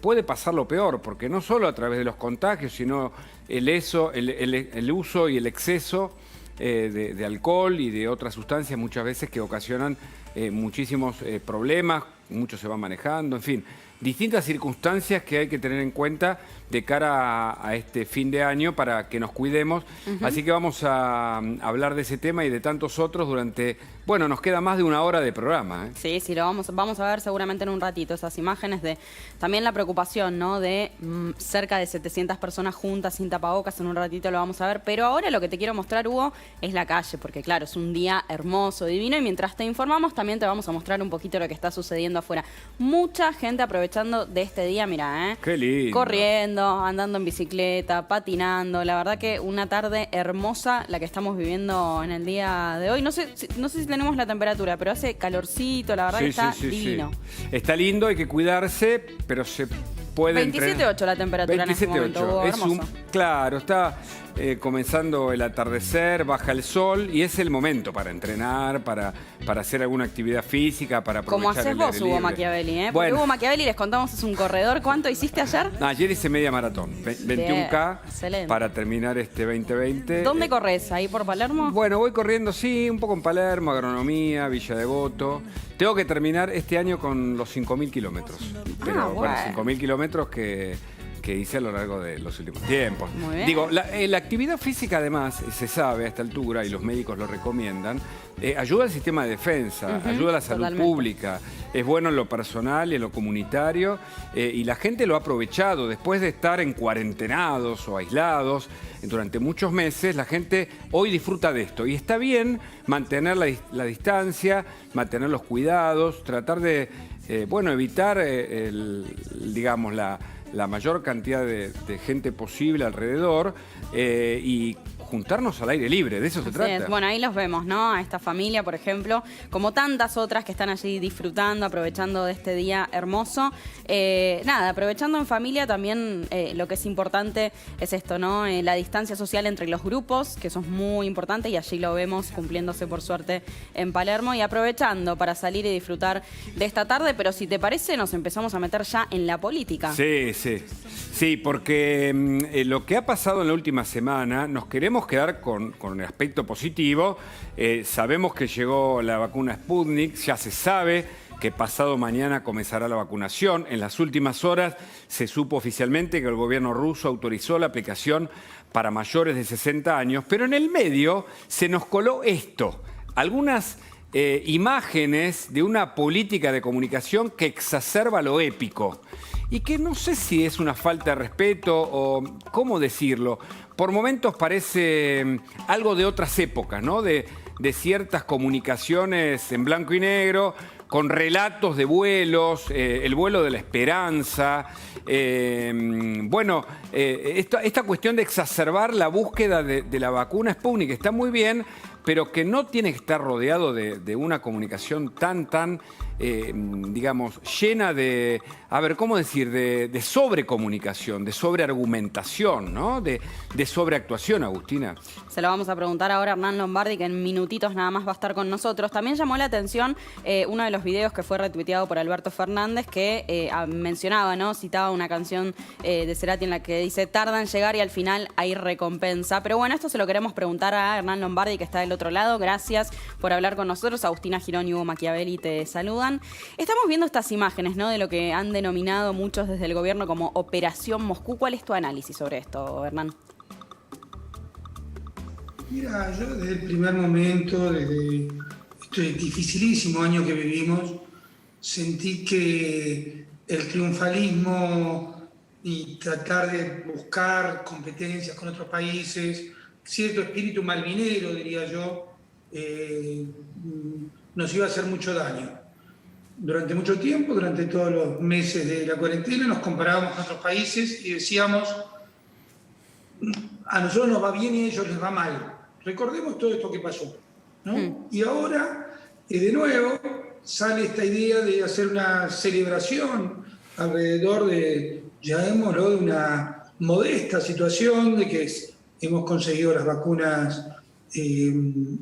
S1: puede pasar lo peor, porque no solo a través de los contagios, sino el uso y el exceso de alcohol y de otras sustancias muchas veces que ocasionan muchísimos problemas, muchos se van manejando, en fin, distintas circunstancias que hay que tener en cuenta de cara a este fin de año para que nos cuidemos. Así que vamos a hablar de ese tema y de tantos otros durante, bueno, nos queda más de una hora de programa.
S2: Sí, lo vamos a ver seguramente en un ratito, esas imágenes de también la preocupación, ¿no? De cerca de 700 personas juntas sin tapabocas, en un ratito lo vamos a ver. Pero ahora lo que te quiero mostrar, Hugo, es la calle, porque claro, es un día hermoso, divino, y mientras te informamos también te vamos a mostrar un poquito lo que está sucediendo afuera. Mucha gente aprovechando de este día, mira,
S1: Qué lindo.
S2: Corriendo, andando en bicicleta, patinando. La verdad que una tarde hermosa la que estamos viviendo en el día de hoy. No sé si tenemos la temperatura, pero hace calorcito, la verdad que está divino.
S1: Sí. Está lindo, hay que cuidarse, pero se puede
S2: 27.8 la temperatura 27.8. En este momento, Hugo, hermoso.
S1: Claro, está comenzando el atardecer, baja el sol y es el momento para entrenar, para hacer alguna actividad física, para aprovechar.
S2: Como haces vos, Hugo Machiavelli, ¿eh? Porque Hugo Machiavelli, les contamos, es un corredor. ¿Cuánto hiciste ayer?
S1: Ayer hice media maratón, 21K,
S2: excelente,
S1: para terminar este 2020.
S2: ¿Dónde corres? ¿Ahí por Palermo?
S1: Bueno, voy corriendo, sí, un poco en Palermo, Agronomía, Villa Devoto. Tengo que terminar este año con los 5.000 kilómetros. Pero bueno, 5.000 kilómetros que hice a lo largo de los últimos tiempos.
S2: Muy bien.
S1: Digo, la actividad física además, se sabe a esta altura, y los médicos lo recomiendan, ayuda al sistema de defensa, ayuda a la salud pública, es bueno en lo personal y en lo comunitario, y la gente lo ha aprovechado. Después de estar en cuarentenados o aislados durante muchos meses, la gente hoy disfruta de esto. Y está bien mantener la distancia, mantener los cuidados, tratar de, evitar, digamos, la mayor cantidad de gente posible alrededor y juntarnos al aire libre, de eso se trata.
S2: Bueno, ahí los vemos, ¿no? A esta familia, por ejemplo, como tantas otras que están allí disfrutando, aprovechando de este día hermoso. Aprovechando en familia también lo que es importante es esto, ¿no? La distancia social entre los grupos, que eso es muy importante y allí lo vemos cumpliéndose por suerte en Palermo, y aprovechando para salir y disfrutar de esta tarde. Pero si te parece, nos empezamos a meter ya en la política.
S1: Sí, porque lo que ha pasado en la última semana, nos queremos quedar con el aspecto positivo. Sabemos que llegó la vacuna Sputnik, ya se sabe que pasado mañana comenzará la vacunación. En las últimas horas se supo oficialmente que el gobierno ruso autorizó la aplicación para mayores de 60 años, pero en el medio se nos coló esto, algunas imágenes de una política de comunicación que exacerba lo épico y que no sé si es una falta de respeto o cómo decirlo. Por momentos parece algo de otras épocas, ¿no? De ciertas comunicaciones en blanco y negro, con relatos de vuelos, el vuelo de la esperanza. Esta cuestión de exacerbar la búsqueda de la vacuna Sputnik está muy bien, pero que no tiene que estar rodeado de una comunicación tan, digamos, llena de, a ver, ¿cómo decir?, de sobrecomunicación, de sobreargumentación, ¿no? De sobreactuación, Agustina.
S2: Se lo vamos a preguntar ahora a Hernán Lombardi, que en minutitos nada más va a estar con nosotros. También llamó la atención uno de los videos que fue retuiteado por Alberto Fernández, que mencionaba, ¿no? Citaba una canción de Cerati en la que dice: tarda en llegar y al final hay recompensa. Pero bueno, esto se lo queremos preguntar a Hernán Lombardi, que está del otro lado. Gracias por hablar con nosotros. Agustina Girón y Hugo Machiavelli te saludan. Estamos viendo estas imágenes, ¿no?, de lo que han denominado muchos desde el gobierno como Operación Moscú. ¿Cuál es tu análisis sobre esto, Hernán?
S5: Mira, yo desde el primer momento, desde este dificilísimo año que vivimos, sentí que el triunfalismo y tratar de buscar competencias con otros países, cierto espíritu malvinero, diría yo, nos iba a hacer mucho daño. Durante mucho tiempo, durante todos los meses de la cuarentena, nos comparábamos con otros países y decíamos: a nosotros nos va bien y a ellos les va mal. Recordemos todo esto que pasó, ¿no? Y ahora, de nuevo, sale esta idea de hacer una celebración alrededor de, llamémoslo, de una modesta situación de que hemos conseguido las vacunas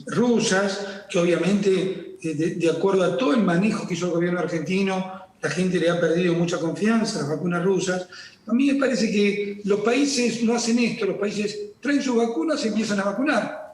S5: rusas, que obviamente, de acuerdo a todo el manejo que hizo el gobierno argentino, la gente le ha perdido mucha confianza a las vacunas rusas. A mí me parece que los países no hacen esto, los países traen sus vacunas y empiezan a vacunar.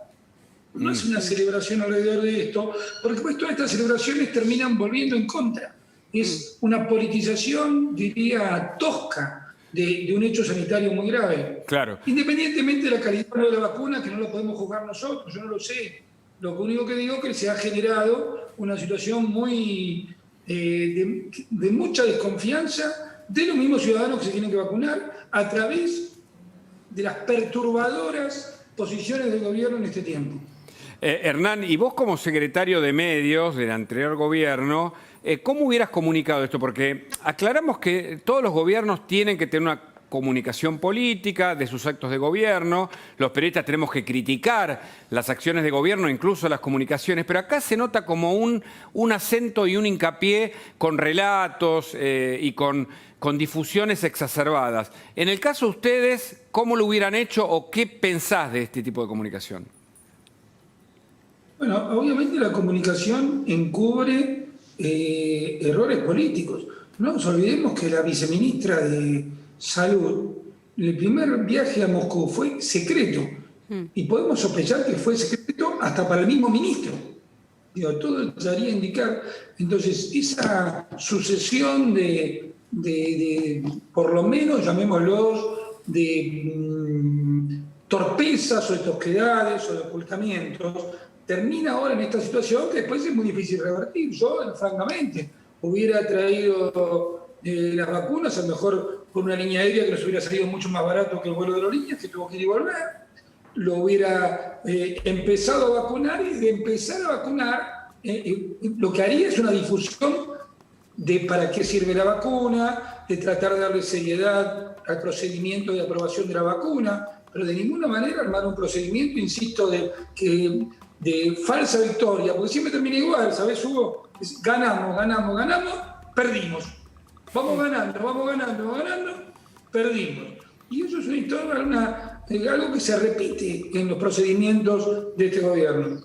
S5: No es una celebración alrededor de esto, porque pues todas estas celebraciones terminan volviendo en contra. Es una politización, diría, tosca de un hecho sanitario muy grave.
S1: Claro.
S5: Independientemente de la calidad de la vacuna, que no lo podemos juzgar nosotros, yo no lo sé. Lo único que digo es que se ha generado una situación muy de mucha desconfianza de los mismos ciudadanos que se tienen que vacunar a través de las perturbadoras posiciones del gobierno en este tiempo.
S1: Hernán, y vos como secretario de Medios del anterior gobierno, ¿cómo hubieras comunicado esto? Porque aclaramos que todos los gobiernos tienen que tener una comunicación política de sus actos de gobierno, los periodistas tenemos que criticar las acciones de gobierno, incluso las comunicaciones, pero acá se nota como un acento y un hincapié con relatos y con difusiones exacerbadas. En el caso de ustedes, ¿cómo lo hubieran hecho o qué pensás de este tipo de comunicación?
S5: Bueno, obviamente la comunicación encubre errores políticos. No nos olvidemos que la viceministra de Salud, el primer viaje a Moscú fue secreto. Y podemos sospechar que fue secreto hasta para el mismo ministro. Digo, todo daría a indicar. Entonces, esa sucesión de por lo menos, llamémoslos, de torpezas o de tosquedades o de ocultamientos, termina ahora en esta situación que después es muy difícil revertir. Yo, francamente, hubiera traído las vacunas, a lo mejor por una línea aérea que nos hubiera salido mucho más barato que el vuelo de aerolíneas, que tuvo que ir y volver. Lo hubiera empezado a vacunar y de empezar a vacunar, lo que haría es una difusión de para qué sirve la vacuna, de tratar de darle seriedad al procedimiento de aprobación de la vacuna, pero de ninguna manera armar un procedimiento, insisto, de falsa victoria, porque siempre termina igual, ¿sabes, Hugo? Ganamos, perdimos. Vamos ganando, perdimos. Y eso es una historia, algo que se repite en los procedimientos de este gobierno.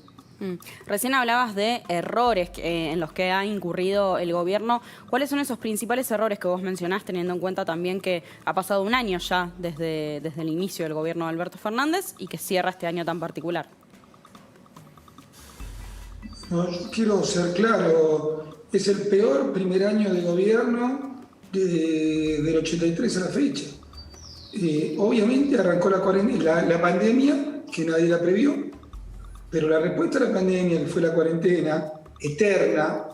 S2: Recién hablabas de errores en los que ha incurrido el gobierno. ¿Cuáles son esos principales errores que vos mencionás, teniendo en cuenta también que ha pasado un año ya desde el inicio del gobierno de Alberto Fernández y que cierra este año tan particular?
S5: No, yo quiero ser claro, es el peor primer año de gobierno del 83 a la fecha. Obviamente arrancó la pandemia, que nadie la previó, pero la respuesta a la pandemia, que fue la cuarentena eterna,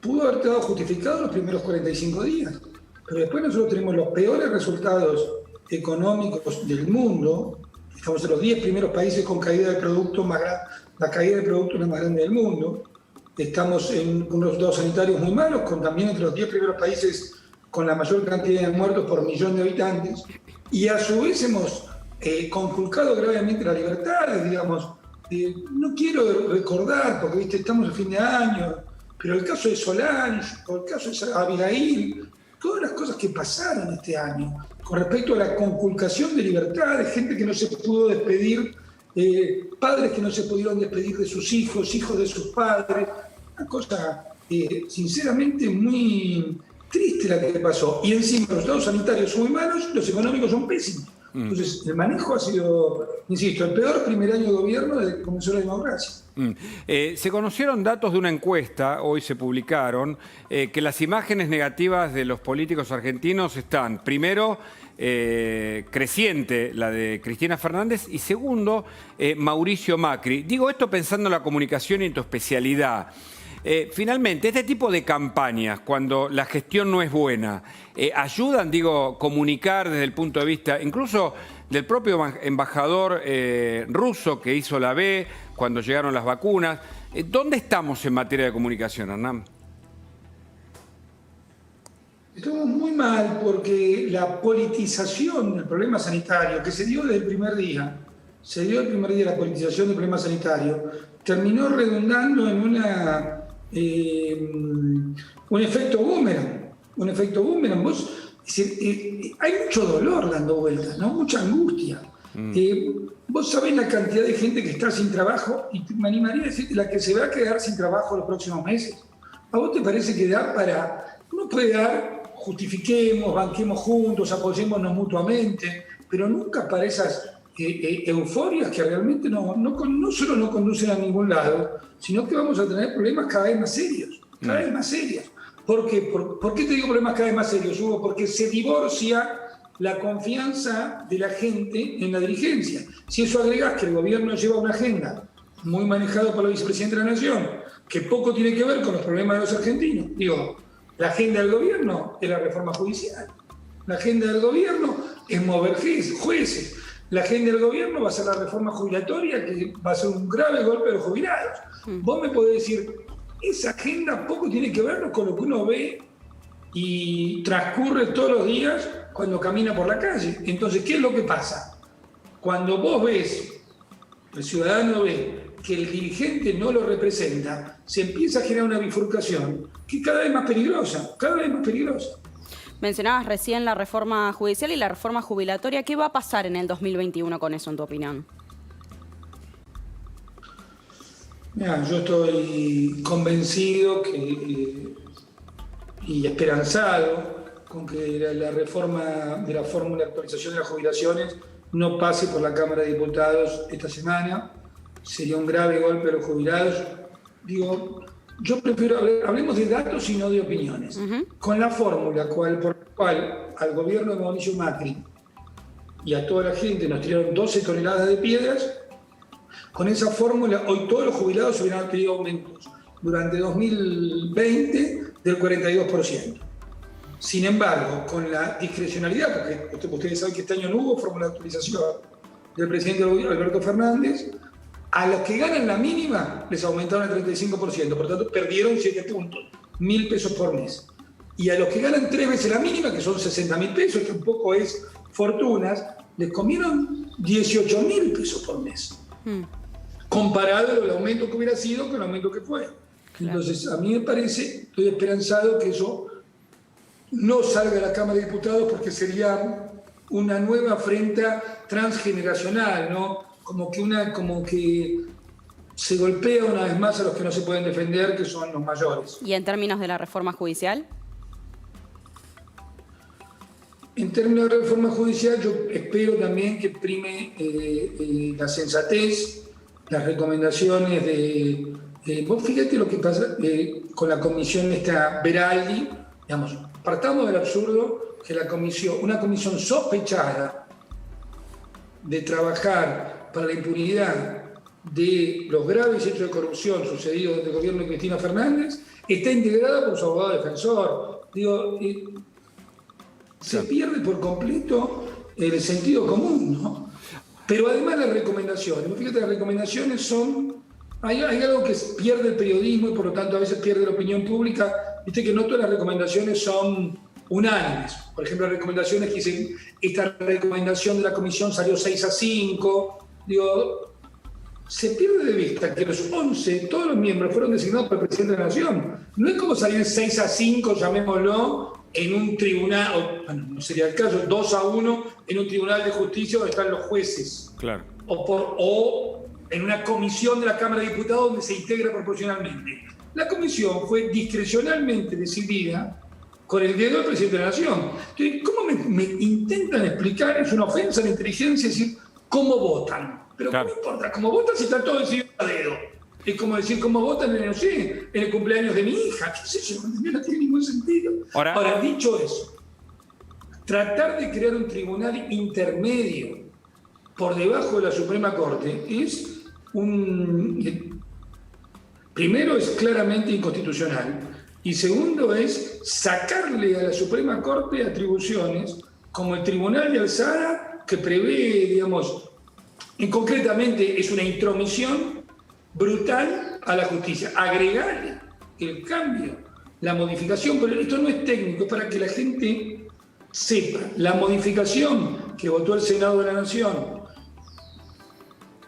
S5: pudo haber quedado justificado los primeros 45 días. Pero después nosotros tenemos los peores resultados económicos del mundo. Estamos en los 10 primeros países con caída de producto más grande. La caída de producto es la más grande del mundo. Estamos en unos resultados sanitarios muy malos, también entre los 10 primeros países con la mayor cantidad de muertos por millón de habitantes. Y a su vez hemos conculcado gravemente las libertades, digamos. no quiero recordar, porque ¿viste? Estamos a fin de año, pero el caso de Solange, o el caso de Abigail, todas las cosas que pasaron este año, con respecto a la conculcación de libertad, de gente que no se pudo despedir, padres que no se pudieron despedir de sus hijos, hijos de sus padres, una cosa sinceramente muy triste la que pasó. Y encima los estados sanitarios son muy malos, los económicos son pésimos. Entonces, el manejo ha sido, insisto, el peor primer año de gobierno desde que comenzó la democracia.
S1: Se conocieron datos de una encuesta, hoy se publicaron, que las imágenes negativas de los políticos argentinos están, primero, creciente, la de Cristina Fernández, y segundo, Mauricio Macri. Digo esto pensando en la comunicación y en tu especialidad. Finalmente, este tipo de campañas, cuando la gestión no es buena, ayudan, comunicar desde el punto de vista, incluso del propio embajador ruso que hizo la B cuando llegaron las vacunas. ¿Dónde estamos en materia de comunicación, Hernán?
S5: Estamos muy mal porque la politización del problema sanitario, que se dio desde el primer día, la politización del problema sanitario, terminó redundando en un efecto boomerang. Hay mucho dolor dando vueltas, ¿no? Mucha angustia. Vos sabés la cantidad de gente que está sin trabajo, y me animaría a decir la que se va a quedar sin trabajo los próximos meses. ¿A vos te parece que da para... Uno puede dar, justifiquemos, banquemos juntos, apoyémonos mutuamente, pero nunca para esas euforias que realmente no solo no conducen a ningún lado, sino que vamos a tener problemas cada vez más serios, ¿Por qué? ¿Por qué te digo problemas cada vez más serios, Hugo? Porque se divorcia la confianza de la gente en la dirigencia. Si eso agregás que el gobierno lleva una agenda muy manejada por la vicepresidenta de la Nación, que poco tiene que ver con los problemas de los argentinos. La agenda del gobierno es la reforma judicial. La agenda del gobierno es mover jueces. La agenda del gobierno va a ser la reforma jubilatoria, que va a ser un grave golpe a los jubilados. Vos me podés decir, esa agenda poco tiene que ver con lo que uno ve y transcurre todos los días cuando camina por la calle. Entonces, ¿qué es lo que pasa? Cuando vos ves, el ciudadano ve que el dirigente no lo representa, se empieza a generar una bifurcación que es cada vez más peligrosa.
S2: Mencionabas recién la reforma judicial y la reforma jubilatoria. ¿Qué va a pasar en el 2021 con eso, en tu opinión?
S5: Mira, yo estoy convencido y esperanzado con que la reforma de la fórmula de actualización de las jubilaciones no pase por la Cámara de Diputados esta semana. Sería un grave golpe a los jubilados. Yo prefiero, hablemos de datos y no de opiniones. Con la fórmula por la cual al gobierno de Mauricio Macri y a toda la gente nos tiraron 12 toneladas de piedras, con esa fórmula hoy todos los jubilados se hubieran pedido aumentos durante 2020 del 42%. Sin embargo, con la discrecionalidad, porque ustedes saben que este año no hubo fórmula de actualización del presidente Alberto Fernández, a los que ganan la mínima les aumentaron el 35%, por tanto perdieron 7 puntos, 1.000 pesos por mes. Y a los que ganan 3 veces la mínima, que son 60.000 pesos, que un poco es fortunas, les comieron 18.000 pesos por mes. Comparado al aumento que hubiera sido con el aumento que fue. Entonces, a mí me parece, estoy esperanzado que eso no salga de la Cámara de Diputados, porque sería una nueva afrenta transgeneracional, ¿no? Como que se golpea una vez más a los que no se pueden defender, que son los mayores.
S2: ¿Y en términos de la reforma judicial?
S5: En términos de reforma judicial, yo espero también que prime la sensatez, las recomendaciones vos fíjate lo que pasa con la comisión esta Veraldi, partamos del absurdo que una comisión sospechada de trabajar para la impunidad de los graves hechos de corrupción sucedidos desde el gobierno de Cristina Fernández, está integrada por su abogado defensor. Se pierde por completo el sentido común, ¿no? Pero además las recomendaciones, fíjate, las recomendaciones son... Hay algo que pierde el periodismo y por lo tanto a veces pierde la opinión pública. Viste que no todas las recomendaciones son unánimes. Por ejemplo, las recomendaciones que dicen, esta recomendación de la comisión salió 6-5. se pierde de vista que los 11, todos los miembros fueron designados por el presidente de la Nación. No es como salir 6-5, llamémoslo, en un tribunal, o, bueno, no sería el caso, 2-1 en un tribunal de justicia donde están los jueces.
S1: Claro.
S5: O en una comisión de la Cámara de Diputados donde se integra proporcionalmente. La comisión fue discrecionalmente decidida con el dedo del presidente de la Nación. Entonces, ¿cómo me intentan explicar? Es una ofensa a la inteligencia decir cómo votan. Pero claro, ¿cómo importa? ¿Cómo votan si está todo decidido a dedo? Es como decir cómo votan en, no sé, en el cumpleaños de mi hija. ¿Qué sé yo? No tiene ningún sentido. Ahora, dicho eso, tratar de crear un tribunal intermedio por debajo de la Suprema Corte es primero, es claramente inconstitucional. Y segundo, es sacarle a la Suprema Corte atribuciones como el Tribunal de Alzada, que prevé, digamos, concretamente es una intromisión brutal a la justicia. Agregarle el cambio, la modificación, pero esto no es técnico, es para que la gente sepa. La modificación que votó el Senado de la Nación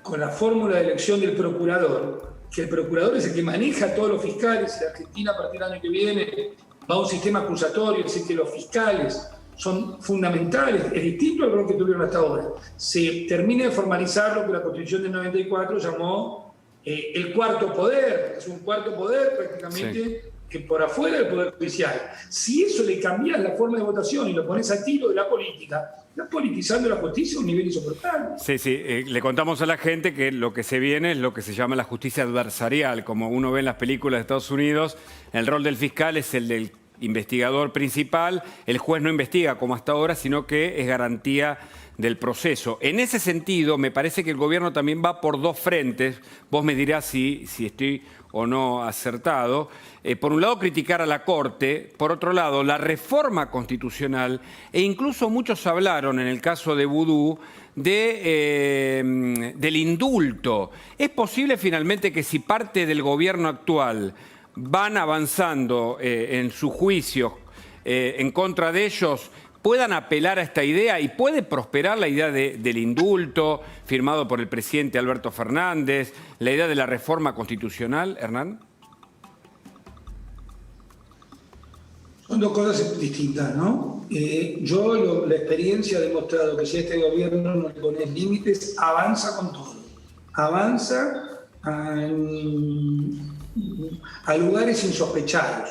S5: con la fórmula de elección del procurador, que el procurador es el que maneja a todos los fiscales, en Argentina a partir del año que viene va a un sistema acusatorio, es decir, que los fiscales son fundamentales, es distinto al rol que tuvieron hasta ahora. Se termina de formalizar lo que la Constitución del 94 llamó el cuarto poder, es un cuarto poder prácticamente que por afuera del Poder Judicial. Si eso le cambias la forma de votación y lo pones a tiro de la política, estás politizando la justicia a un nivel insoportable.
S1: Sí, le contamos a la gente que lo que se viene es lo que se llama la justicia adversarial. Como uno ve en las películas de Estados Unidos, el rol del fiscal es el del investigador principal. El juez no investiga como hasta ahora, sino que es garantía del proceso. En ese sentido, me parece que el gobierno también va por dos frentes. Vos me dirás si estoy o no acertado. Por un lado, criticar a la Corte. Por otro lado, la reforma constitucional. E incluso muchos hablaron, en el caso de Vudú, del indulto. ¿Es posible finalmente que si parte del gobierno actual van avanzando en su juicio en contra de ellos, puedan apelar a esta idea y puede prosperar la idea del indulto firmado por el presidente Alberto Fernández, la idea de la reforma constitucional, Hernán?
S5: Son dos cosas distintas, ¿no? La experiencia ha demostrado que si a este gobierno no le pones límites, avanza con todo. Avanza a lugares insospechados.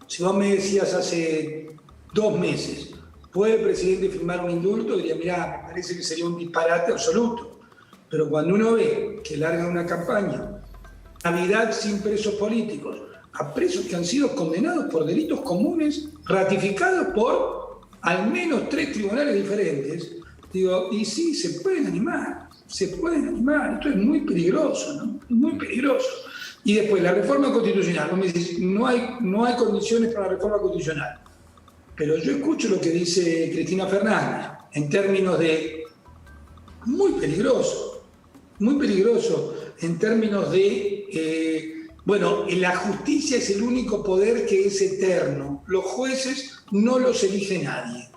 S5: Si vos me decías hace 2 meses, ¿puede el presidente firmar un indulto? Diría, mirá, me parece que sería un disparate absoluto. Pero cuando uno ve que larga una campaña, Navidad sin presos políticos, a presos que han sido condenados por delitos comunes, ratificados por al menos 3 tribunales diferentes, digo, y sí, se pueden animar. Esto es muy peligroso, ¿no? Muy peligroso. Y después, la reforma constitucional. Vos me decís, no hay condiciones para la reforma constitucional. Pero yo escucho lo que dice Cristina Fernández en términos de muy peligroso en términos de, la justicia es el único poder que es eterno. Los jueces no los elige nadie.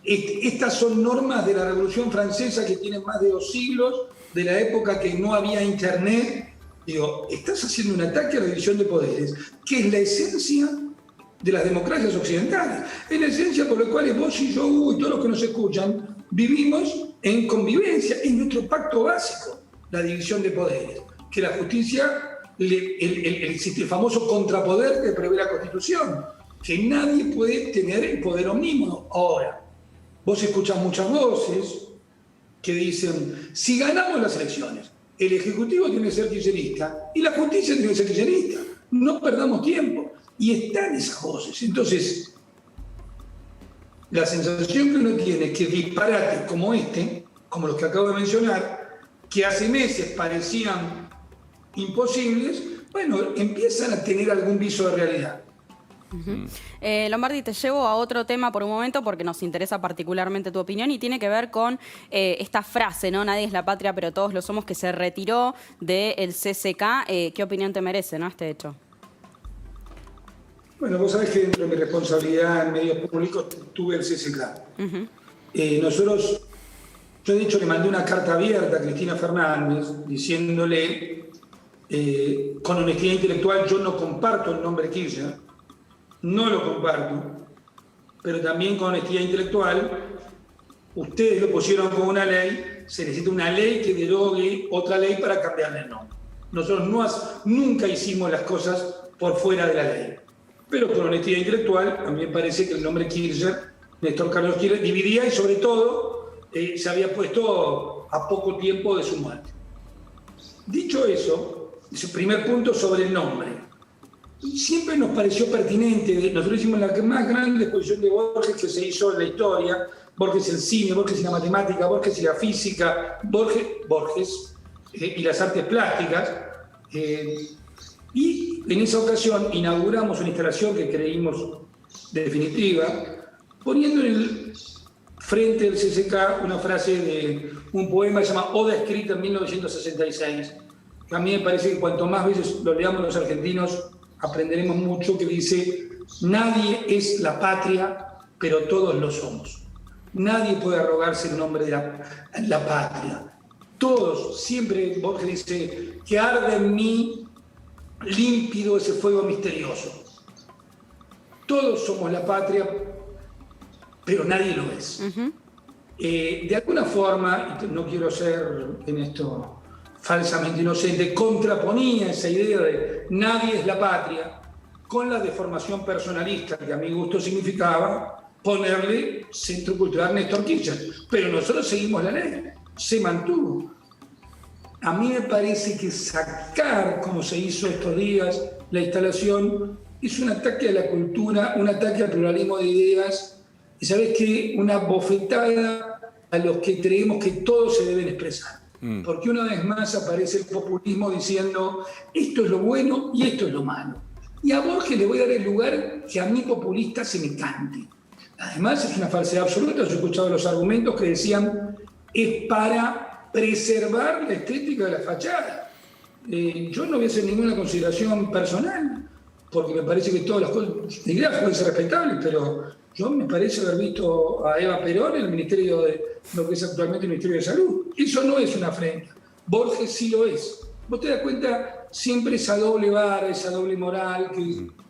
S5: Estas son normas de la Revolución Francesa que tienen más de 2 siglos, de la época que no había internet. Digo, estás haciendo un ataque a la división de poderes, que es la esencia de las democracias occidentales. Es la esencia por la cual vos y yo, Hugo, y todos los que nos escuchan, vivimos en convivencia. Es nuestro pacto básico, la división de poderes. Que la justicia, el famoso contrapoder que prevé la Constitución, que nadie puede tener el poder omnímodo. Ahora, vos escuchás muchas voces que dicen, si ganamos las elecciones, el Ejecutivo tiene que ser kirchnerista y la justicia tiene que ser kirchnerista. No perdamos tiempo. Y están esas voces. Entonces, la sensación que uno tiene es que disparates como como los que acabo de mencionar, que hace meses parecían imposibles, empiezan a tener algún viso de realidad.
S2: Lombardi, te llevo a otro tema por un momento porque nos interesa particularmente tu opinión y tiene que ver con esta frase, ¿no? Nadie es la patria, pero todos lo somos, que se retiró del CCK. ¿Qué opinión te merece, ¿no, este hecho?
S5: Bueno, vos sabés que dentro de mi responsabilidad en medios públicos tuve el CCK. Yo Yo de hecho le mandé una carta abierta a Cristina Fernández diciéndole, con honestidad intelectual, yo no comparto el nombre Kirchner, no lo comparto, pero también con honestidad intelectual, ustedes lo pusieron como una ley, se necesita una ley que derogue otra ley para cambiarle el nombre. Nosotros nunca hicimos las cosas por fuera de la ley. Pero con honestidad intelectual, a mí me parece que el nombre Kirchner, Néstor Carlos Kirchner, dividía y sobre todo se había puesto a poco tiempo de su muerte. Dicho eso, ese primer punto sobre el nombre. Siempre nos pareció pertinente, nosotros hicimos la más grande exposición de Borges que se hizo en la historia, Borges el cine, Borges y la matemática, Borges y la física, Borges y las artes plásticas. Y en esa ocasión inauguramos una instalación que creímos definitiva, poniendo frente del CCK una frase de un poema que se llama Oda escrita en 1966. A mí me parece que cuanto más veces lo leamos los argentinos, aprenderemos mucho, que dice: nadie es la patria, pero todos lo somos. Nadie puede arrogarse el nombre de la patria. Todos, siempre Borges dice que arde en mí límpido ese fuego misterioso. Todos somos la patria, pero nadie lo es. Uh-huh. De alguna forma, y no quiero ser en esto falsamente inocente, contraponía esa idea de nadie es la patria con la deformación personalista que a mi gusto significaba ponerle Centro Cultural Néstor Kirchner. Pero nosotros seguimos la ley, se mantuvo. A mí me parece que sacar, como se hizo estos días, la instalación, es un ataque a la cultura, un ataque al pluralismo de ideas, y ¿sabes qué? Una bofetada a los que creemos que todos se deben expresar. Porque una vez más aparece el populismo diciendo esto es lo bueno y esto es lo malo. Y a Borges le voy a dar el lugar que a mí populista se me cante. Además es una falsedad absoluta. Yo he escuchado los argumentos que decían es para preservar la estética de la fachada. Yo no voy a hacer ninguna consideración personal, porque me parece que todas las cosas de ideas pueden ser respetables, pero yo me parece haber visto a Eva Perón en el Ministerio de lo que es actualmente el Ministerio de Salud. Eso no es una afrenta. Borges sí lo es. Vos te das cuenta, siempre esa doble vara, esa doble moral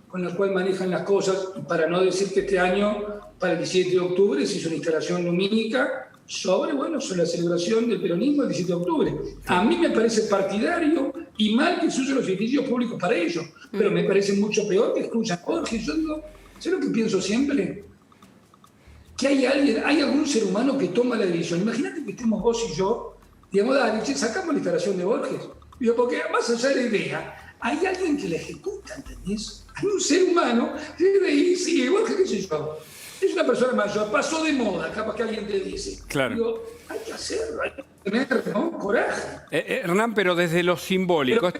S5: con la cual manejan las cosas, para no decir que este año, para el 17 de octubre, se hizo una instalación lumínica sobre la celebración del peronismo el 17 de octubre. A mí me parece partidario y mal que se usen los edificios públicos para ello, pero me parece mucho peor que escuchan Borges. Yo digo, ¿sabes lo que pienso siempre? Que hay algún ser humano que toma la decisión. Imagínate que estemos vos y yo, digamos, dale, sacamos la instalación de Borges. Digo, porque más allá de la idea, hay alguien que la ejecuta, ¿entendés? Hay un ser humano que sigue Borges, qué sé yo. Es una persona mayor, pasó de moda, capaz que alguien te dice.
S1: Claro.
S5: Digo, hay que hacerlo, hay que tener, ¿no? Coraje.
S1: Hernán, pero desde lo simbólico.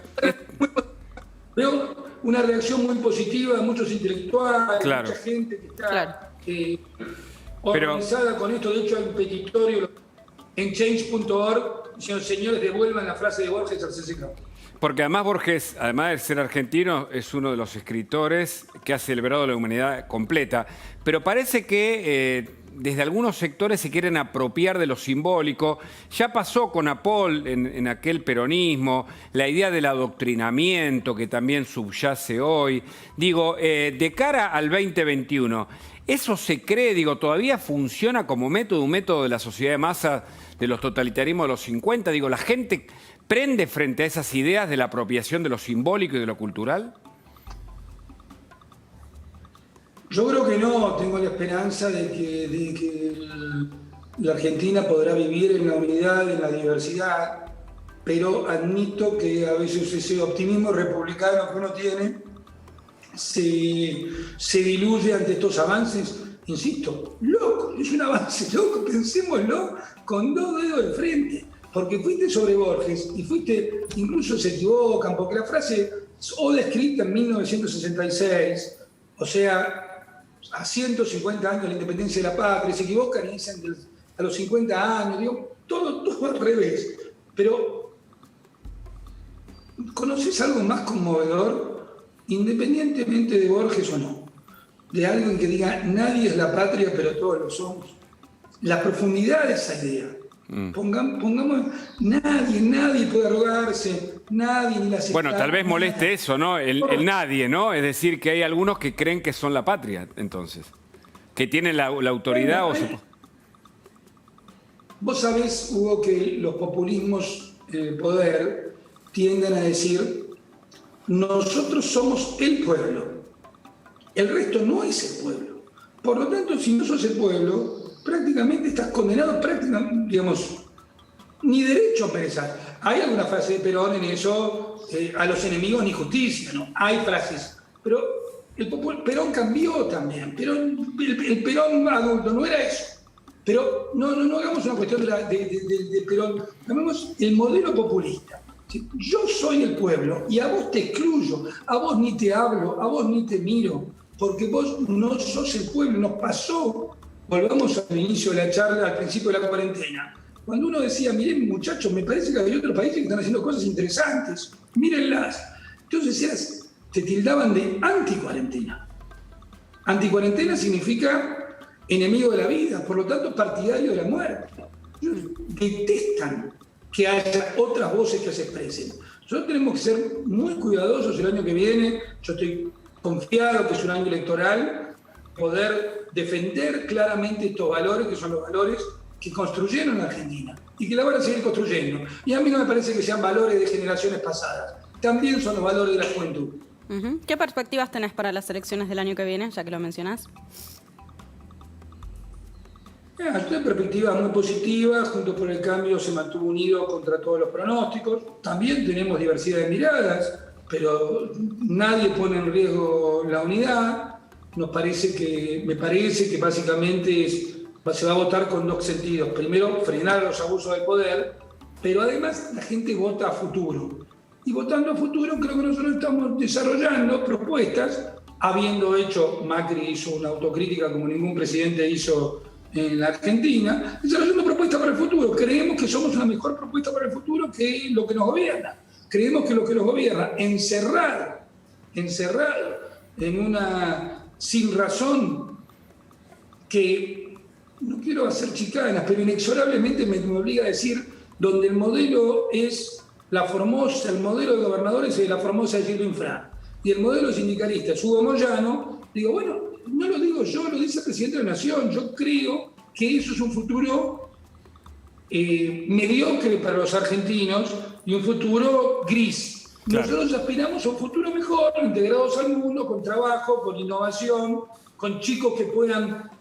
S5: Veo una reacción muy positiva de muchos intelectuales,
S1: claro,
S5: mucha gente que está organizada con esto. De hecho, hay un petitorio en change.org diciendo: señores, devuelvan la frase de Borges al CCK.
S1: Porque además Borges, además de ser argentino, es uno de los escritores que ha celebrado la humanidad completa. Pero parece que desde algunos sectores se quieren apropiar de lo simbólico. Ya pasó con Apol en aquel peronismo, la idea del adoctrinamiento que también subyace hoy. Digo, de cara al 2021, ¿eso se cree? Digo, ¿todavía funciona como método, un método de la sociedad de masa de los totalitarismos de los 50? Digo, ¿la gente prende frente a esas ideas de la apropiación de lo simbólico y de lo cultural?
S5: Yo creo que no. Tengo la esperanza de que la Argentina podrá vivir en la unidad, en la diversidad, pero admito que a veces ese optimismo republicano que uno tiene se diluye ante estos avances. Insisto, loco, es un avance loco, pensémoslo con dos dedos de frente. Porque fuiste sobre Borges y incluso se equivocan, porque la frase es Oda escrita en 1966, o sea, a 150 años de la independencia de la patria, se equivocan y dicen a los 50 años, digo, todo al revés. Pero, ¿conoces algo más conmovedor, independientemente de Borges o no? De alguien que diga, nadie es la patria, pero todos lo somos. La profundidad de esa idea. Pongamos, nadie puede arrogarse, nadie ni la
S1: Bueno, tal vez moleste eso, ¿no? El nadie, ¿no? Es decir, que hay algunos que creen que son la patria, entonces. Que tienen la autoridad
S5: Vos sabés, Hugo, que los populismos en el poder tienden a decir: nosotros somos el pueblo, el resto no es el pueblo. Por lo tanto, si no sos el pueblo, prácticamente estás condenado, digamos, ni derecho a pensar. Hay alguna frase de Perón en eso, a los enemigos ni justicia, ¿no? Hay frases, pero Perón cambió también. El Perón adulto no era eso. Pero no hagamos una cuestión de Perón, hagamos el modelo populista. Yo soy el pueblo y a vos te excluyo, a vos ni te hablo, a vos ni te miro, porque vos no sos el pueblo. Nos pasó, volvamos al inicio de la charla, al principio de la cuarentena, cuando uno decía: miren, muchachos, me parece que hay otros países que están haciendo cosas interesantes, mírenlas. Entonces te tildaban de anticuarentena. Anticuarentena significa enemigo de la vida, por lo tanto partidario de la muerte. Ellos detestan que haya otras voces que se expresen. Nosotros tenemos que ser muy cuidadosos el año que viene. Yo estoy confiado que es un año electoral, poder defender claramente estos valores, que son los valores que construyeron la Argentina y que la van a seguir construyendo. Y a mí no me parece que sean valores de generaciones pasadas, también son los valores de la juventud.
S2: ¿Qué perspectivas tenés para las elecciones del año que viene, ya que lo mencionás?
S5: Una perspectiva muy positiva. Juntos por el Cambio se mantuvo unido contra todos los pronósticos. También tenemos diversidad de miradas, pero nadie pone en riesgo la unidad. Me parece que básicamente se va a votar con dos sentidos. Primero, frenar los abusos del poder, pero además la gente vota a futuro. Y votando a futuro, creo que nosotros estamos desarrollando propuestas, habiendo hecho, Macri hizo una autocrítica como ningún presidente hizo en la Argentina, desarrollando propuestas para el futuro. Creemos que somos una mejor propuesta para el futuro que lo que nos gobierna. Creemos que lo que nos gobierna, encerrado en una sin razón, que no quiero hacer chicanas, pero inexorablemente me obliga a decir, donde el modelo es la Formosa, el modelo de gobernadores es la Formosa de Gildo Infran, y el modelo sindicalista es Hugo Moyano. Digo, bueno, no lo digo yo, lo dice el presidente de la Nación. Yo creo que eso es un futuro mediocre para los argentinos y un futuro gris. Claro. Nosotros aspiramos a un futuro mejor, integrados al mundo, con trabajo, con innovación, con chicos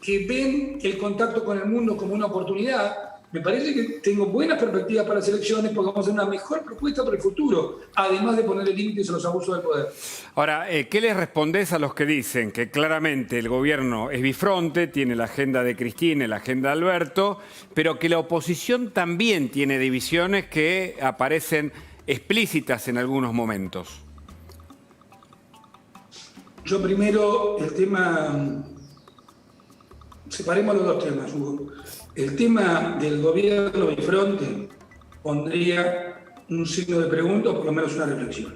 S5: que ven el contacto con el mundo como una oportunidad. Me parece que tengo buenas perspectivas para las elecciones porque vamos a hacer una mejor propuesta para el futuro, además de ponerle límites a los abusos del poder.
S1: Ahora, ¿qué les respondés a los que dicen que claramente el gobierno es bifronte, tiene la agenda de Cristina y la agenda de Alberto, pero que la oposición también tiene divisiones que aparecen explícitas en algunos momentos?
S5: Yo primero, el tema... Separemos los dos temas, Hugo. El tema del gobierno bifronte pondría un signo de pregunta o por lo menos una reflexión.